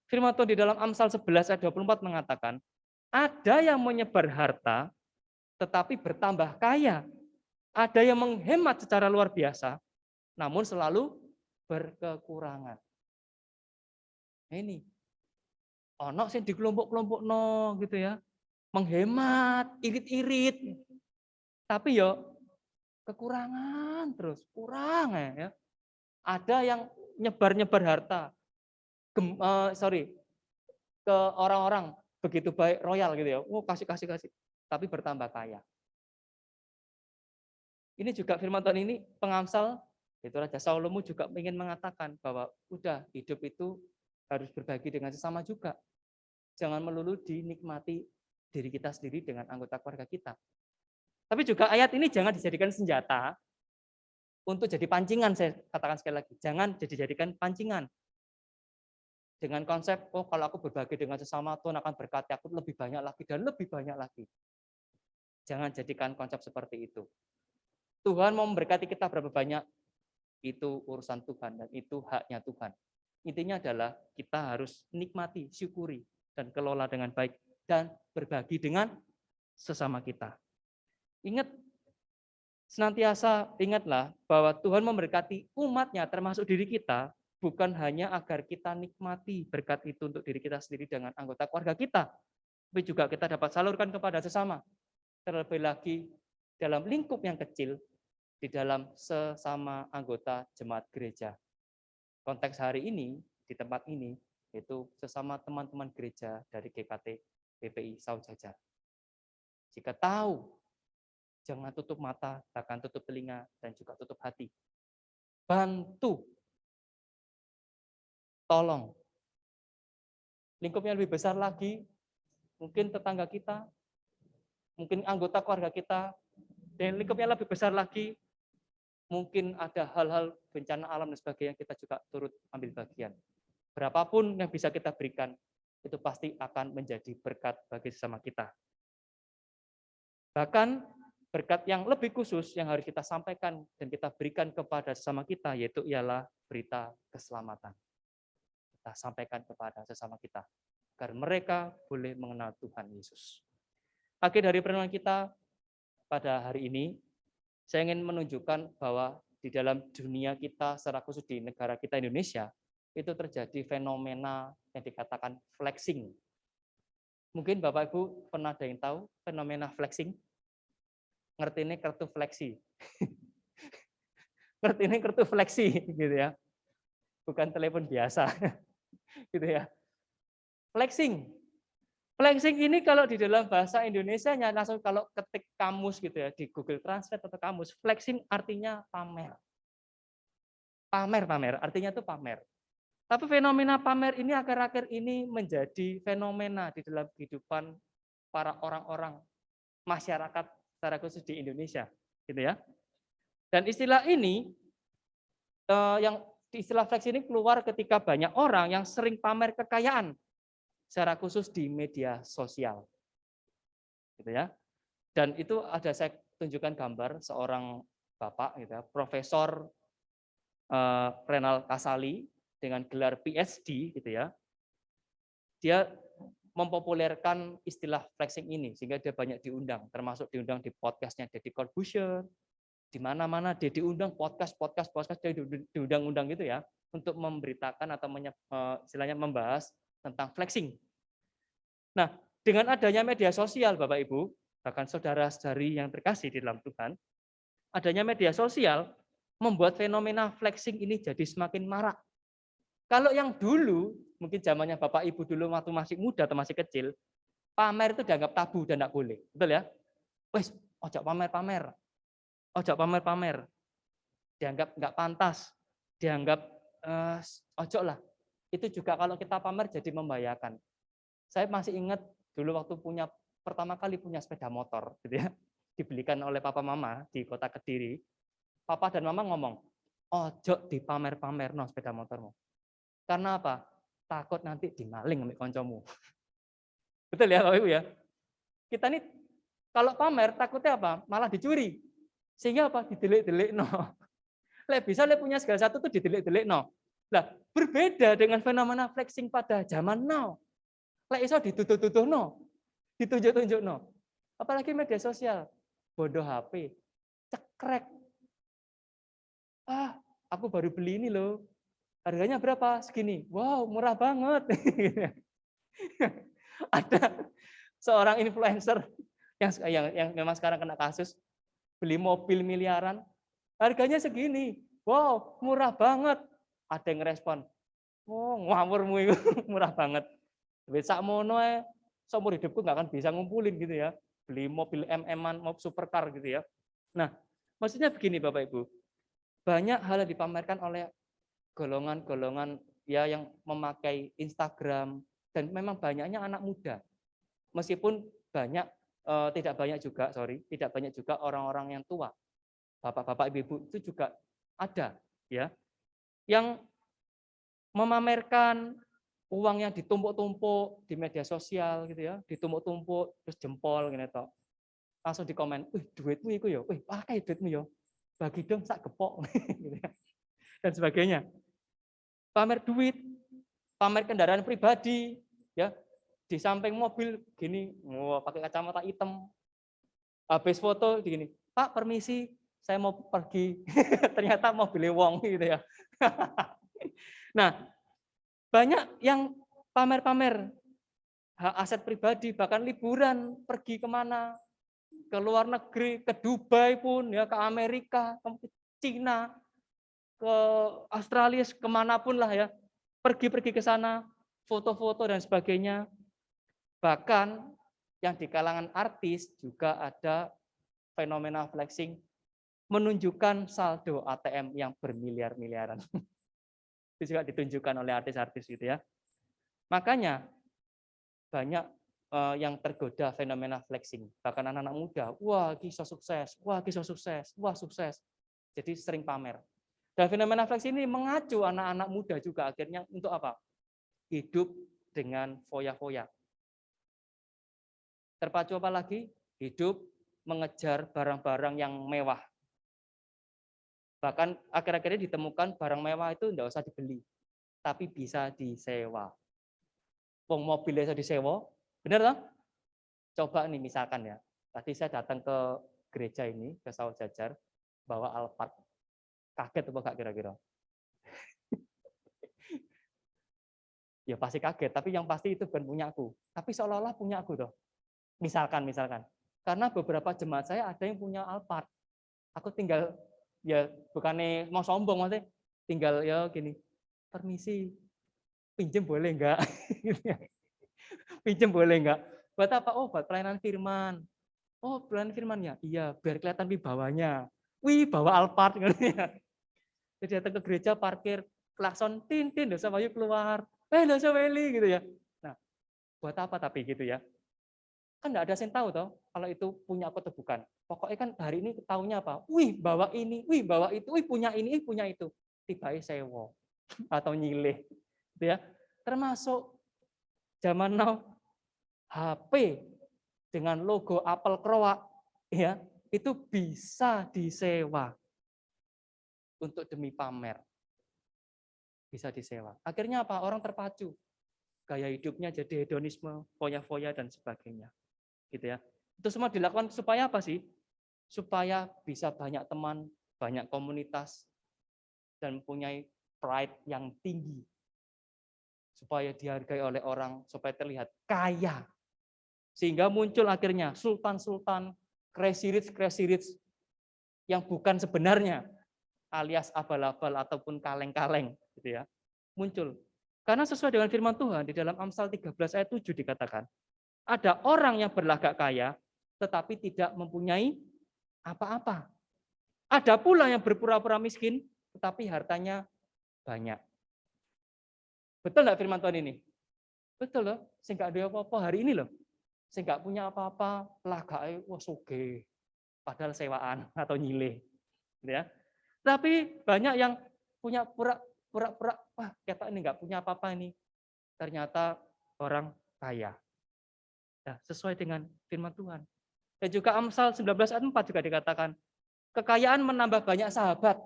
[SPEAKER 4] Firman Tuhan di dalam Amsal 11 ayat 24 mengatakan, ada yang menyebar harta, tetapi bertambah kaya. Ada yang menghemat secara luar biasa, namun selalu berkekurangan. Nah ini, ono sing di kelompok-kelompok no gitu ya, menghemat, irit-irit, tapi yo kekurangan terus, kurang ya. Ada yang nyebar-nyebar harta, ke orang-orang begitu baik, royal gitu ya, kasih, tapi bertambah kaya. Ini juga firman Tuhan ini pengamsal, itu Raja Salomo juga ingin mengatakan bahwa udah hidup itu harus berbagi dengan sesama juga. Jangan melulu dinikmati diri kita sendiri dengan anggota keluarga kita. Tapi juga ayat ini jangan dijadikan senjata untuk jadi pancingan, saya katakan sekali lagi. Jangan dijadikan pancingan. Dengan konsep, kalau aku berbagi dengan sesama, Tuhan akan berkati aku lebih banyak lagi dan lebih banyak lagi. Jangan jadikan konsep seperti itu. Tuhan mau memberkati kita berapa banyak, itu urusan Tuhan dan itu haknya Tuhan. Intinya adalah kita harus nikmati, syukuri, dan kelola dengan baik, dan berbagi dengan sesama kita. Ingat, senantiasa ingatlah bahwa Tuhan memberkati umat-Nya termasuk diri kita, bukan hanya agar kita nikmati berkat itu untuk diri kita sendiri dengan anggota keluarga kita, tapi juga kita dapat salurkan kepada sesama. Terlebih lagi dalam lingkup yang kecil, di dalam sesama anggota jemaat gereja. Konteks hari ini, di tempat ini, yaitu sesama teman-teman gereja dari GKT PPI Saung Jajar. Jika tahu, jangan tutup mata, bahkan tutup telinga, dan juga tutup hati. Bantu, tolong. Lingkup yang lebih besar lagi, mungkin tetangga kita, mungkin anggota keluarga kita, dan lingkup yang lebih besar lagi, mungkin ada hal-hal bencana alam dan sebagainya, kita juga turut ambil bagian. Berapapun yang bisa kita berikan, itu pasti akan menjadi berkat bagi sesama kita. Bahkan berkat yang lebih khusus yang harus kita sampaikan dan kita berikan kepada sesama kita, yaitu ialah berita keselamatan. Kita sampaikan kepada sesama kita, agar mereka boleh mengenal Tuhan Yesus. Akhir dari pertemuan kita pada hari ini, saya ingin menunjukkan bahwa di dalam dunia kita, secara khusus di negara kita Indonesia, itu terjadi fenomena yang dikatakan flexing. Mungkin Bapak Ibu pernah ada yang tahu fenomena flexing? Ngerti ini kartu fleksi. Ngerti ini kartu fleksi, gitu ya. Bukan telepon biasa, gitu ya. Flexing. Flexing ini kalau di dalam bahasa Indonesianya langsung kalau ketik kamus gitu ya di Google Translate atau kamus, flexing artinya pamer. Pamer artinya itu pamer. Tapi fenomena pamer ini akhir-akhir ini menjadi fenomena di dalam kehidupan para orang-orang masyarakat secara khusus di Indonesia, gitu ya. Dan istilah ini istilah flexing ini keluar ketika banyak orang yang sering pamer kekayaan secara khusus di media sosial, gitu ya. Dan itu ada saya tunjukkan gambar seorang bapak, gitu ya, Profesor Renal Kasali dengan gelar PhD, gitu ya. Dia mempopulerkan istilah flexing ini sehingga dia banyak diundang, termasuk diundang di podcastnya Deddy Corbuzier, di mana-mana dia diundang podcast dia diundang-undang gitu ya untuk memberitakan atau istilahnya membahas tentang flexing. Nah, dengan adanya media sosial, Bapak Ibu, bahkan saudara-saudari yang terkasih di dalam Tuhan, adanya media sosial membuat fenomena flexing ini jadi semakin marak. Kalau yang dulu, mungkin zamannya Bapak Ibu dulu waktu masih muda atau masih kecil, pamer itu dianggap tabu dan tidak boleh. Betul ya? Wes, ojo pamer-pamer. Ojo pamer-pamer. Dianggap nggak pantas. Dianggap ojo lah. Itu juga kalau kita pamer jadi membahayakan. Saya masih ingat dulu waktu pertama kali punya sepeda motor, gitu ya, dibelikan oleh papa mama di kota Kediri. Papa dan mama ngomong, ojo dipamer-pamer no sepeda motormu. Karena apa? Takut nanti dimaling sama koncomu. Betul ya Bapak Ibu ya? Kita nih kalau pamer takutnya apa? Malah dicuri. Sehingga apa? Didelik-delik no. Bisa punya segala satu tuh didelik-delik no. Lah, berbeda dengan fenomena flexing pada zaman now. Lek iso ditutuh-tutuh no, ditunjuk-tunjuk no. Apalagi media sosial, bodoh HP, cekrek. Aku baru beli ini loh. Harganya berapa? Segini. Wow, murah banget. Ada seorang influencer yang memang sekarang kena kasus beli mobil miliaran, harganya segini. Wow, murah banget. Ada yang ngerespon, oh ngawurmu itu murah banget. Besak mono seumur hidupku nggak akan bisa ngumpulin gitu ya. Beli mobil MM-an, mobil supercar gitu ya. Nah, maksudnya begini Bapak Ibu. Banyak hal yang dipamerkan oleh golongan-golongan ya yang memakai Instagram dan memang banyaknya anak muda. Meskipun tidak banyak juga orang-orang yang tua. Bapak-bapak, ibu-ibu itu juga ada ya. Yang memamerkan uang yang ditumpuk-tumpuk di media sosial gitu ya, ditumpuk-tumpuk terus jempol gitu. Langsung di komen, "Wih, duitmu iku ya. Wih, pakai duitmu ya. Bagi dong sak gepok." gitu ya. Dan sebagainya. Pamer duit, pamer kendaraan pribadi, ya. Di samping mobil gini, pakai kacamata hitam. Habis foto gini, "Pak, permisi, saya mau pergi, ternyata mau beli wong gitu ya. Nah, banyak yang pamer-pamer hak aset pribadi, bahkan liburan, pergi kemana, ke luar negeri, ke Dubai pun, ya ke Amerika, ke Cina, ke Australia, kemanapun lah ya, pergi-pergi ke sana, foto-foto dan sebagainya. Bahkan yang di kalangan artis juga ada fenomena flexing, menunjukkan saldo ATM yang bermiliar-miliaran. Itu juga ditunjukkan oleh artis-artis gitu ya. Makanya banyak yang tergoda fenomena flexing. Bahkan anak-anak muda, wah kisah sukses, wah kisah sukses, wah sukses. Jadi sering pamer. Dan fenomena flexing ini mengacu anak-anak muda juga akhirnya untuk apa? Hidup dengan foya-foya. Terpacu apa lagi? Hidup mengejar barang-barang yang mewah. Bahkan akhir-akhir ini ditemukan barang mewah itu tidak usah dibeli, tapi bisa disewa. Wong mobil bisa disewa, benar toh? Coba nih misalkan ya, tadi saya datang ke gereja ini, ke Sawah Jajar, bawa Alphard. Kaget apa enggak kira-kira? Ya pasti kaget, tapi yang pasti itu bukan punya aku. Tapi seolah-olah punya aku toh. Misalkan. Karena beberapa jemaat saya ada yang punya Alphard. Aku tinggal, ya bukannya mau sombong, maksudnya tinggal ya gini, permisi, pinjem boleh enggak? Pinjem boleh enggak? Buat apa? Oh, buat pelayanan firman. Oh, pelayanan firman ya? Iya, biar kelihatan wibawanya. Wih, bawa Alphard. Jadi datang ke gereja, parkir, klakson, tin, dosa Wahyu keluar. Dosa Weli, gitu ya. Nah, buat apa tapi gitu ya? Kan enggak ada yang tahu toh, kalau itu punya aku atau bukan. Pokoknya kan hari ini tahunya apa? Wih, bawa ini, wih, bawa itu, wih, punya ini, wih, punya itu. Tiba-tiba sewo atau nyilih. Gitu ya. Termasuk zaman now HP dengan logo apel kroak ya, itu bisa disewa untuk demi pamer. Bisa disewa. Akhirnya apa? Orang terpacu. Gaya hidupnya jadi hedonisme, foya-foya dan sebagainya. Gitu ya. Itu semua dilakukan supaya apa sih? Supaya bisa banyak teman, banyak komunitas dan mempunyai pride yang tinggi. Supaya dihargai oleh orang, supaya terlihat kaya. Sehingga muncul akhirnya sultan-sultan, crazy rich yang bukan sebenarnya, alias abal-abal ataupun kaleng-kaleng gitu ya. Muncul. Karena sesuai dengan firman Tuhan di dalam Amsal 13 ayat 7 dikatakan, ada orang yang berlagak kaya tetapi tidak mempunyai apa-apa. Ada pula yang berpura-pura miskin tetapi hartanya banyak. Betul enggak firman Tuhan ini? Betul loh, saya enggak ada apa-apa hari ini loh. Saya enggak punya apa-apa, lagake wah sugih. Padahal sewaan atau nyilih. Gitu ya. Tapi banyak yang punya pura-pura, wah kita ini enggak punya apa-apa ini. Ternyata orang kaya. Nah, sesuai dengan firman Tuhan. Dan juga Amsal 19 ayat 4 juga dikatakan, kekayaan menambah banyak sahabat.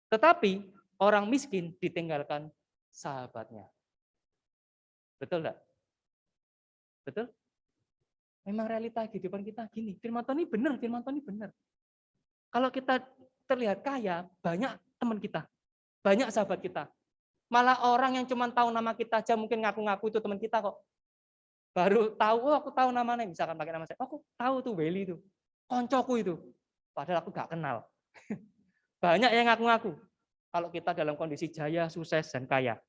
[SPEAKER 4] Tetapi orang miskin ditinggalkan sahabatnya. Betul enggak? Betul? Memang realita kehidupan kita gini. Firman Tuhan ini benar, firman Tuhan ini benar. Kalau kita terlihat kaya, banyak teman kita, banyak sahabat kita. Malah orang yang cuma tahu nama kita aja mungkin ngaku-ngaku itu teman kita kok. Baru tahu, oh aku tahu namanya, misalkan pakai nama saya, oh aku tahu tuh Weli itu, koncoku itu. Padahal aku nggak kenal. Banyak yang ngaku-ngaku. Kalau kita dalam kondisi jaya, sukses, dan kaya.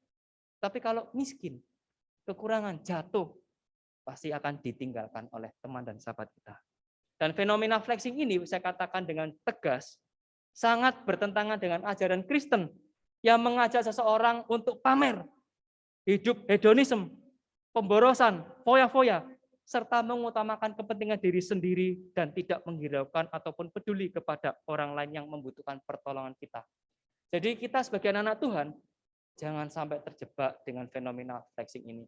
[SPEAKER 4] Tapi kalau miskin, kekurangan, jatuh, pasti akan ditinggalkan oleh teman dan sahabat kita. Dan fenomena flexing ini saya katakan dengan tegas, sangat bertentangan dengan ajaran Kristen yang mengajak seseorang untuk pamer, hidup hedonisme, pemborosan, foya-foya, serta mengutamakan kepentingan diri sendiri dan tidak menghiraukan ataupun peduli kepada orang lain yang membutuhkan pertolongan kita. Jadi kita sebagai anak Tuhan, jangan sampai terjebak dengan fenomena flexing ini.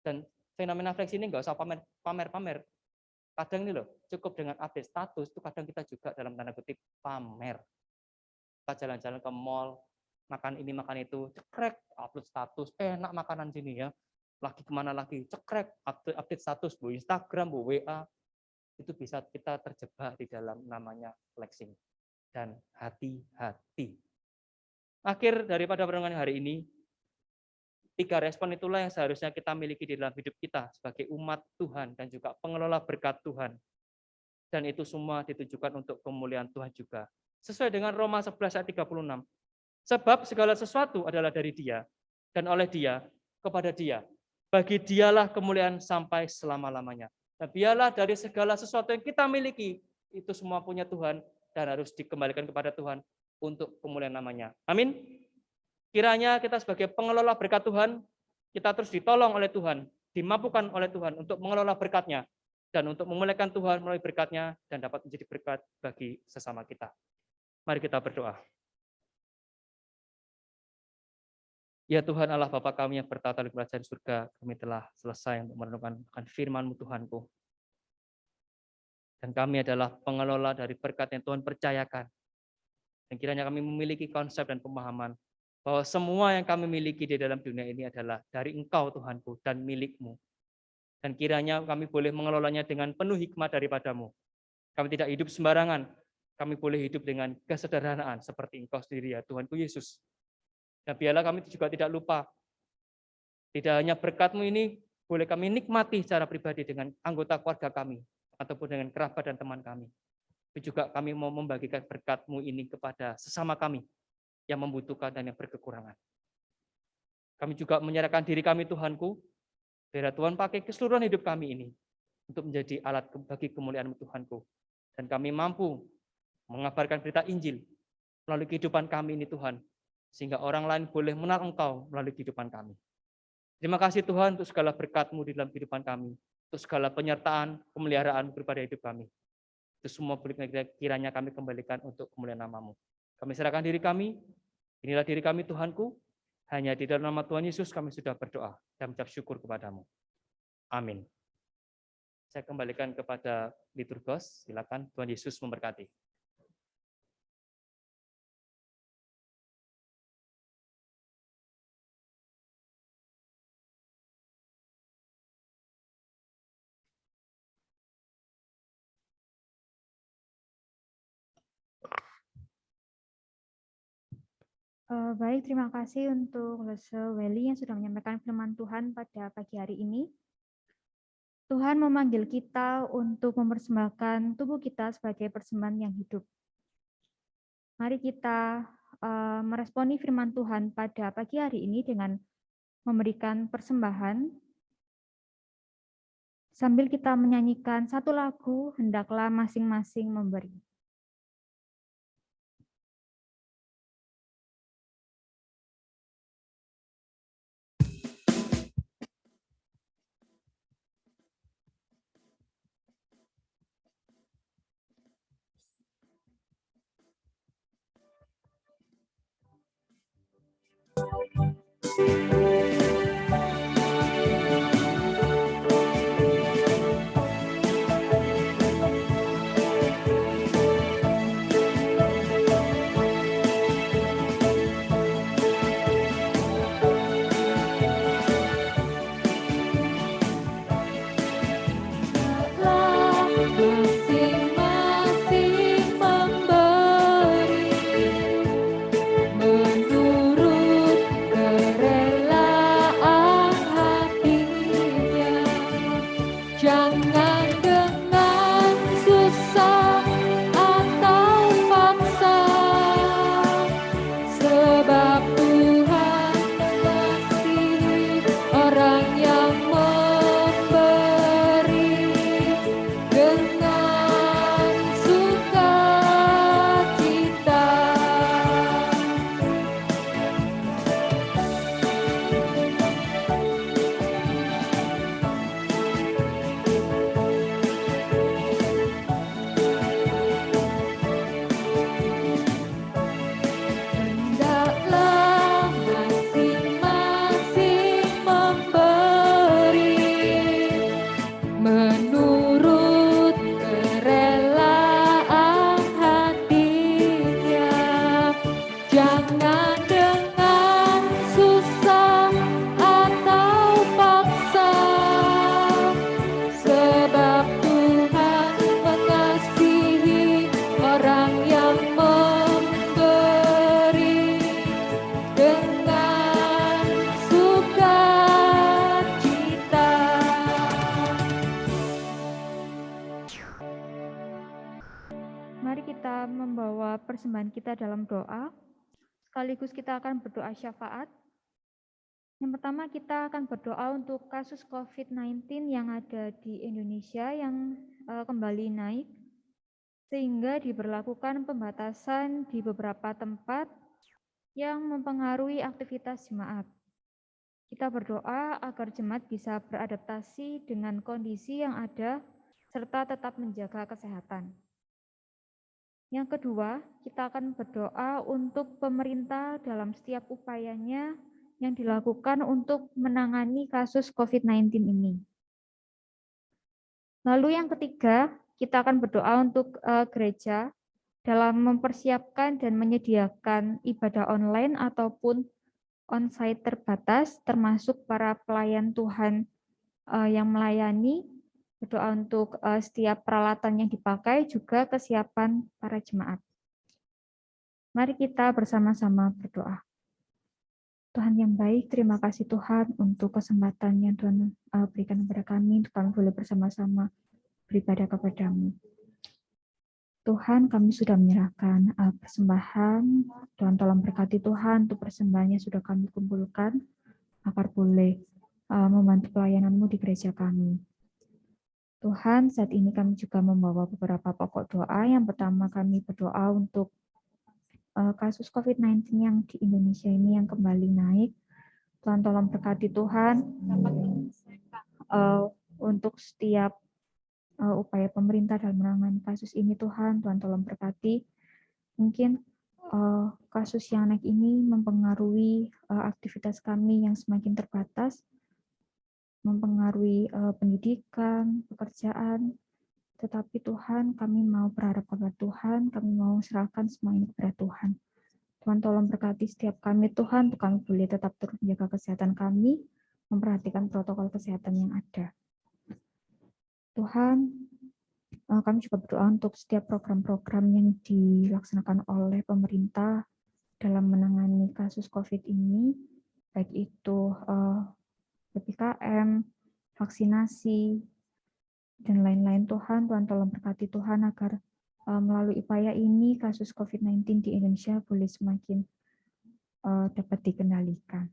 [SPEAKER 4] Dan fenomena flexing ini nggak usah pamer-pamer. Kadang ini loh, cukup dengan update status, itu kadang kita juga dalam tanda kutip pamer. Kita jalan-jalan ke mall, makan ini, makan itu, cekrek, upload status, enak makanan sini ya. Lagi kemana lagi, cekrek, update status, bu Instagram, bu WA. itu bisa kita terjebak di dalam namanya flexing. Dan hati-hati. Akhir daripada perenungan hari ini, 3 respon itulah yang seharusnya kita miliki di dalam hidup kita sebagai umat Tuhan dan juga pengelola berkat Tuhan. Dan itu semua ditujukan untuk kemuliaan Tuhan juga. Sesuai dengan Roma 11 ayat 36. Sebab segala sesuatu adalah dari Dia, dan oleh Dia, kepada Dia. Bagi Dialah kemuliaan sampai selama-lamanya. Dan biarlah dari segala sesuatu yang kita miliki, itu semua punya Tuhan, dan harus dikembalikan kepada Tuhan untuk kemuliaan namanya. Amin. Kiranya kita sebagai pengelola berkat Tuhan, kita terus ditolong oleh Tuhan, dimampukan oleh Tuhan untuk mengelola berkat-Nya, dan untuk memuliakan Tuhan melalui berkat-Nya, dan dapat menjadi berkat bagi sesama kita. Mari kita berdoa. Ya Tuhan Allah Bapa kami yang bertata di kerajaan surga, kami telah selesai untuk merenungkan akan firman-Mu Tuhanku. Dan kami adalah pengelola dari berkat yang Tuhan percayakan. Dan kiranya kami memiliki konsep dan pemahaman bahwa semua yang kami miliki di dalam dunia ini adalah dari Engkau Tuhanku dan milik-Mu. Dan kiranya kami boleh mengelolanya dengan penuh hikmat daripada-Mu. Kami tidak hidup sembarangan, kami boleh hidup dengan kesederhanaan seperti Engkau sendiri ya Tuhanku Yesus. Dan biarlah kami juga tidak lupa, tidak hanya berkat-Mu ini boleh kami nikmati secara pribadi dengan anggota keluarga kami, ataupun dengan kerabat dan teman kami. Tapi juga kami mau membagikan berkat-Mu ini kepada sesama kami yang membutuhkan dan yang berkekurangan. Kami juga menyerahkan diri kami Tuhanku, biar Tuhan pakai keseluruhan hidup kami ini untuk menjadi alat bagi kemuliaan-Mu Tuhanku. Dan kami mampu mengabarkan berita Injil melalui kehidupan kami ini Tuhan, sehingga orang lain boleh mengenal Engkau melalui kehidupan kami. Terima kasih Tuhan untuk segala berkat-Mu di dalam kehidupan kami, untuk segala penyertaan, pemeliharaan kepada hidup kami. Itu semua kiranya kami kembalikan untuk kemuliaan nama-Mu. Kami serahkan diri kami, inilah diri kami Tuhanku, hanya di dalam nama Tuhan Yesus kami sudah berdoa dan mengucap syukur kepada-Mu. Amin. Saya kembalikan kepada liturgos, silakan Tuhan Yesus memberkati.
[SPEAKER 2] Baik, terima kasih untuk Lese Welly yang sudah menyampaikan firman Tuhan pada pagi hari ini. Tuhan memanggil kita untuk mempersembahkan tubuh kita sebagai persembahan yang hidup. Mari kita meresponi firman Tuhan pada pagi hari ini dengan memberikan persembahan sambil kita menyanyikan satu lagu, hendaklah masing-masing memberi.
[SPEAKER 3] Menurut kerelaan
[SPEAKER 2] persembahan kita dalam doa. Sekaligus kita akan berdoa syafaat. Yang pertama kita akan berdoa untuk kasus COVID-19 yang ada di Indonesia yang kembali naik, sehingga diberlakukan pembatasan di beberapa tempat yang mempengaruhi aktivitas jemaat. Kita berdoa agar jemaat bisa beradaptasi dengan kondisi yang ada, serta tetap menjaga kesehatan. Yang kedua, kita akan berdoa untuk pemerintah dalam setiap upayanya yang dilakukan untuk menangani kasus COVID-19 ini. Lalu yang ketiga, kita akan berdoa untuk gereja dalam mempersiapkan dan menyediakan ibadah online ataupun onsite terbatas, termasuk para pelayan Tuhan yang melayani, berdoa untuk setiap peralatan yang dipakai, juga kesiapan para jemaat. Mari kita bersama-sama berdoa. Tuhan yang baik, terima kasih Tuhan untuk kesempatan yang Tuhan berikan kepada kami, untuk kami boleh bersama-sama beribadah kepadamu. Tuhan, kami sudah menyerahkan persembahan. Tuhan tolong berkati Tuhan untuk persembahannya sudah kami kumpulkan, agar boleh membantu pelayananmu di gereja kami. Tuhan, saat ini kami juga membawa beberapa pokok doa. Yang pertama kami berdoa untuk kasus COVID-19 yang di Indonesia ini yang kembali naik. Tuhan tolong berkati Tuhan untuk setiap upaya pemerintah dalam menangani kasus ini Tuhan. Tuhan tolong berkati. Mungkin kasus yang naik ini mempengaruhi aktivitas kami yang semakin terbatas, mempengaruhi pendidikan, pekerjaan. Tetapi Tuhan, kami mau berharap kepada Tuhan, kami mau serahkan semua ini kepada Tuhan. Tuhan tolong berkati setiap kami Tuhan, untuk kami boleh tetap terus menjaga kesehatan kami, memperhatikan protokol kesehatan yang ada. Tuhan, kami juga berdoa untuk setiap program-program yang dilaksanakan oleh pemerintah dalam menangani kasus COVID ini, baik itu PPKM, vaksinasi, dan lain-lain Tuhan. Tuhan tolong berkati Tuhan agar melalui upaya ini kasus COVID-19 di Indonesia boleh semakin dapat dikendalikan.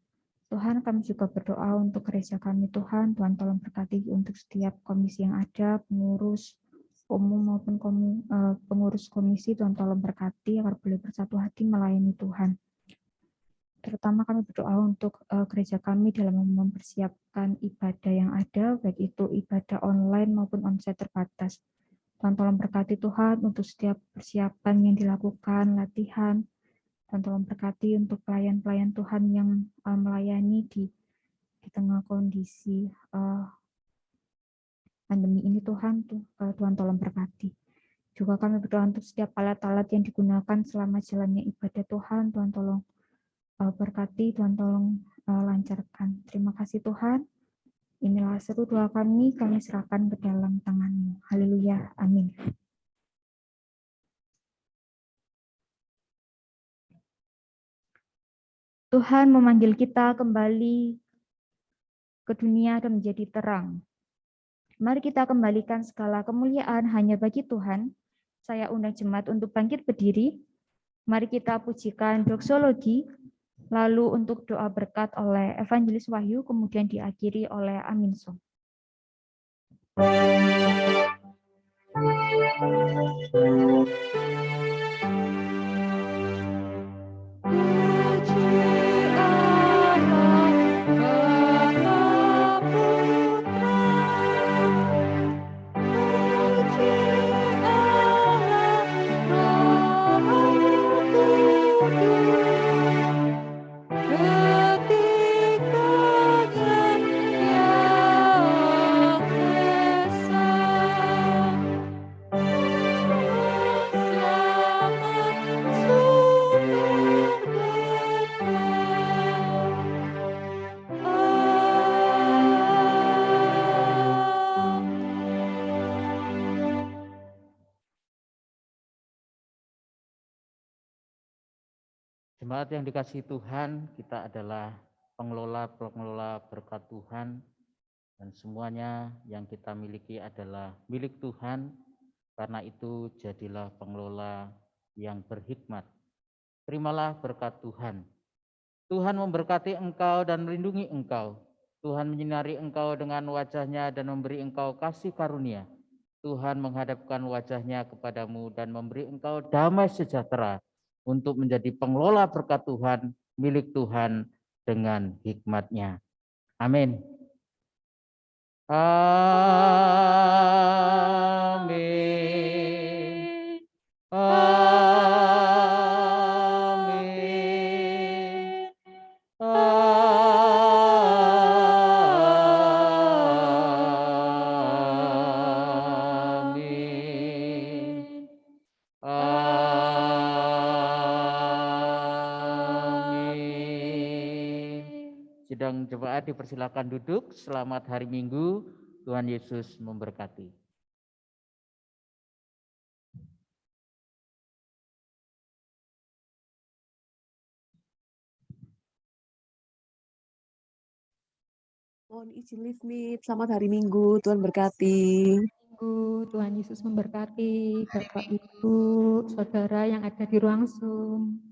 [SPEAKER 2] Tuhan, kami juga berdoa untuk gereja kami Tuhan. Tuhan tolong berkati untuk setiap komisi yang ada, pengurus umum maupun pengurus komisi. Tuhan tolong berkati agar boleh bersatu hati melayani Tuhan. Terutama kami berdoa untuk gereja kami dalam mempersiapkan ibadah yang ada, baik itu ibadah online maupun onsite terbatas. Tuhan tolong berkati Tuhan untuk setiap persiapan yang dilakukan, latihan. Tuhan tolong berkati untuk pelayan-pelayan Tuhan yang melayani di tengah kondisi pandemi ini Tuhan. Tuhan tolong berkati. Juga kami berdoa untuk setiap alat-alat yang digunakan selama jalannya ibadah Tuhan. Tuhan tolong berkati, Tuhan tolong lancarkan. Terima kasih Tuhan. Inilah seru doa kami serahkan ke dalam tangan-Mu. Haleluya. Amin. Tuhan memanggil kita kembali ke dunia dan menjadi terang. Mari kita kembalikan segala kemuliaan hanya bagi Tuhan. Saya undang jemaat untuk bangkit berdiri. Mari kita pujikan doksologi. Lalu untuk doa berkat oleh Evangelis Wahyu, kemudian diakhiri oleh Amin Song.
[SPEAKER 5] Jemaat yang dikasihi Tuhan, kita adalah pengelola berkat Tuhan, dan semuanya yang kita miliki adalah milik Tuhan. Karena itu jadilah pengelola yang berhikmat. Terimalah berkat Tuhan. Tuhan memberkati engkau dan melindungi engkau. Tuhan menyinari engkau dengan wajah-Nya dan memberi engkau kasih karunia. Tuhan menghadapkan wajah-Nya kepadamu dan memberi engkau damai sejahtera untuk menjadi pengelola berkat Tuhan, milik Tuhan dengan hikmat-Nya. Amin. Amin. Amin. Amin. Amin. Sidang jemaat dipersilakan duduk. Selamat hari Minggu. Tuhan Yesus memberkati.
[SPEAKER 6] Mohon izin live selamat hari Minggu, Tuhan berkati.
[SPEAKER 3] Minggu, Tuhan Yesus memberkati Bapak, Ibu, Saudara yang ada di ruang Zoom.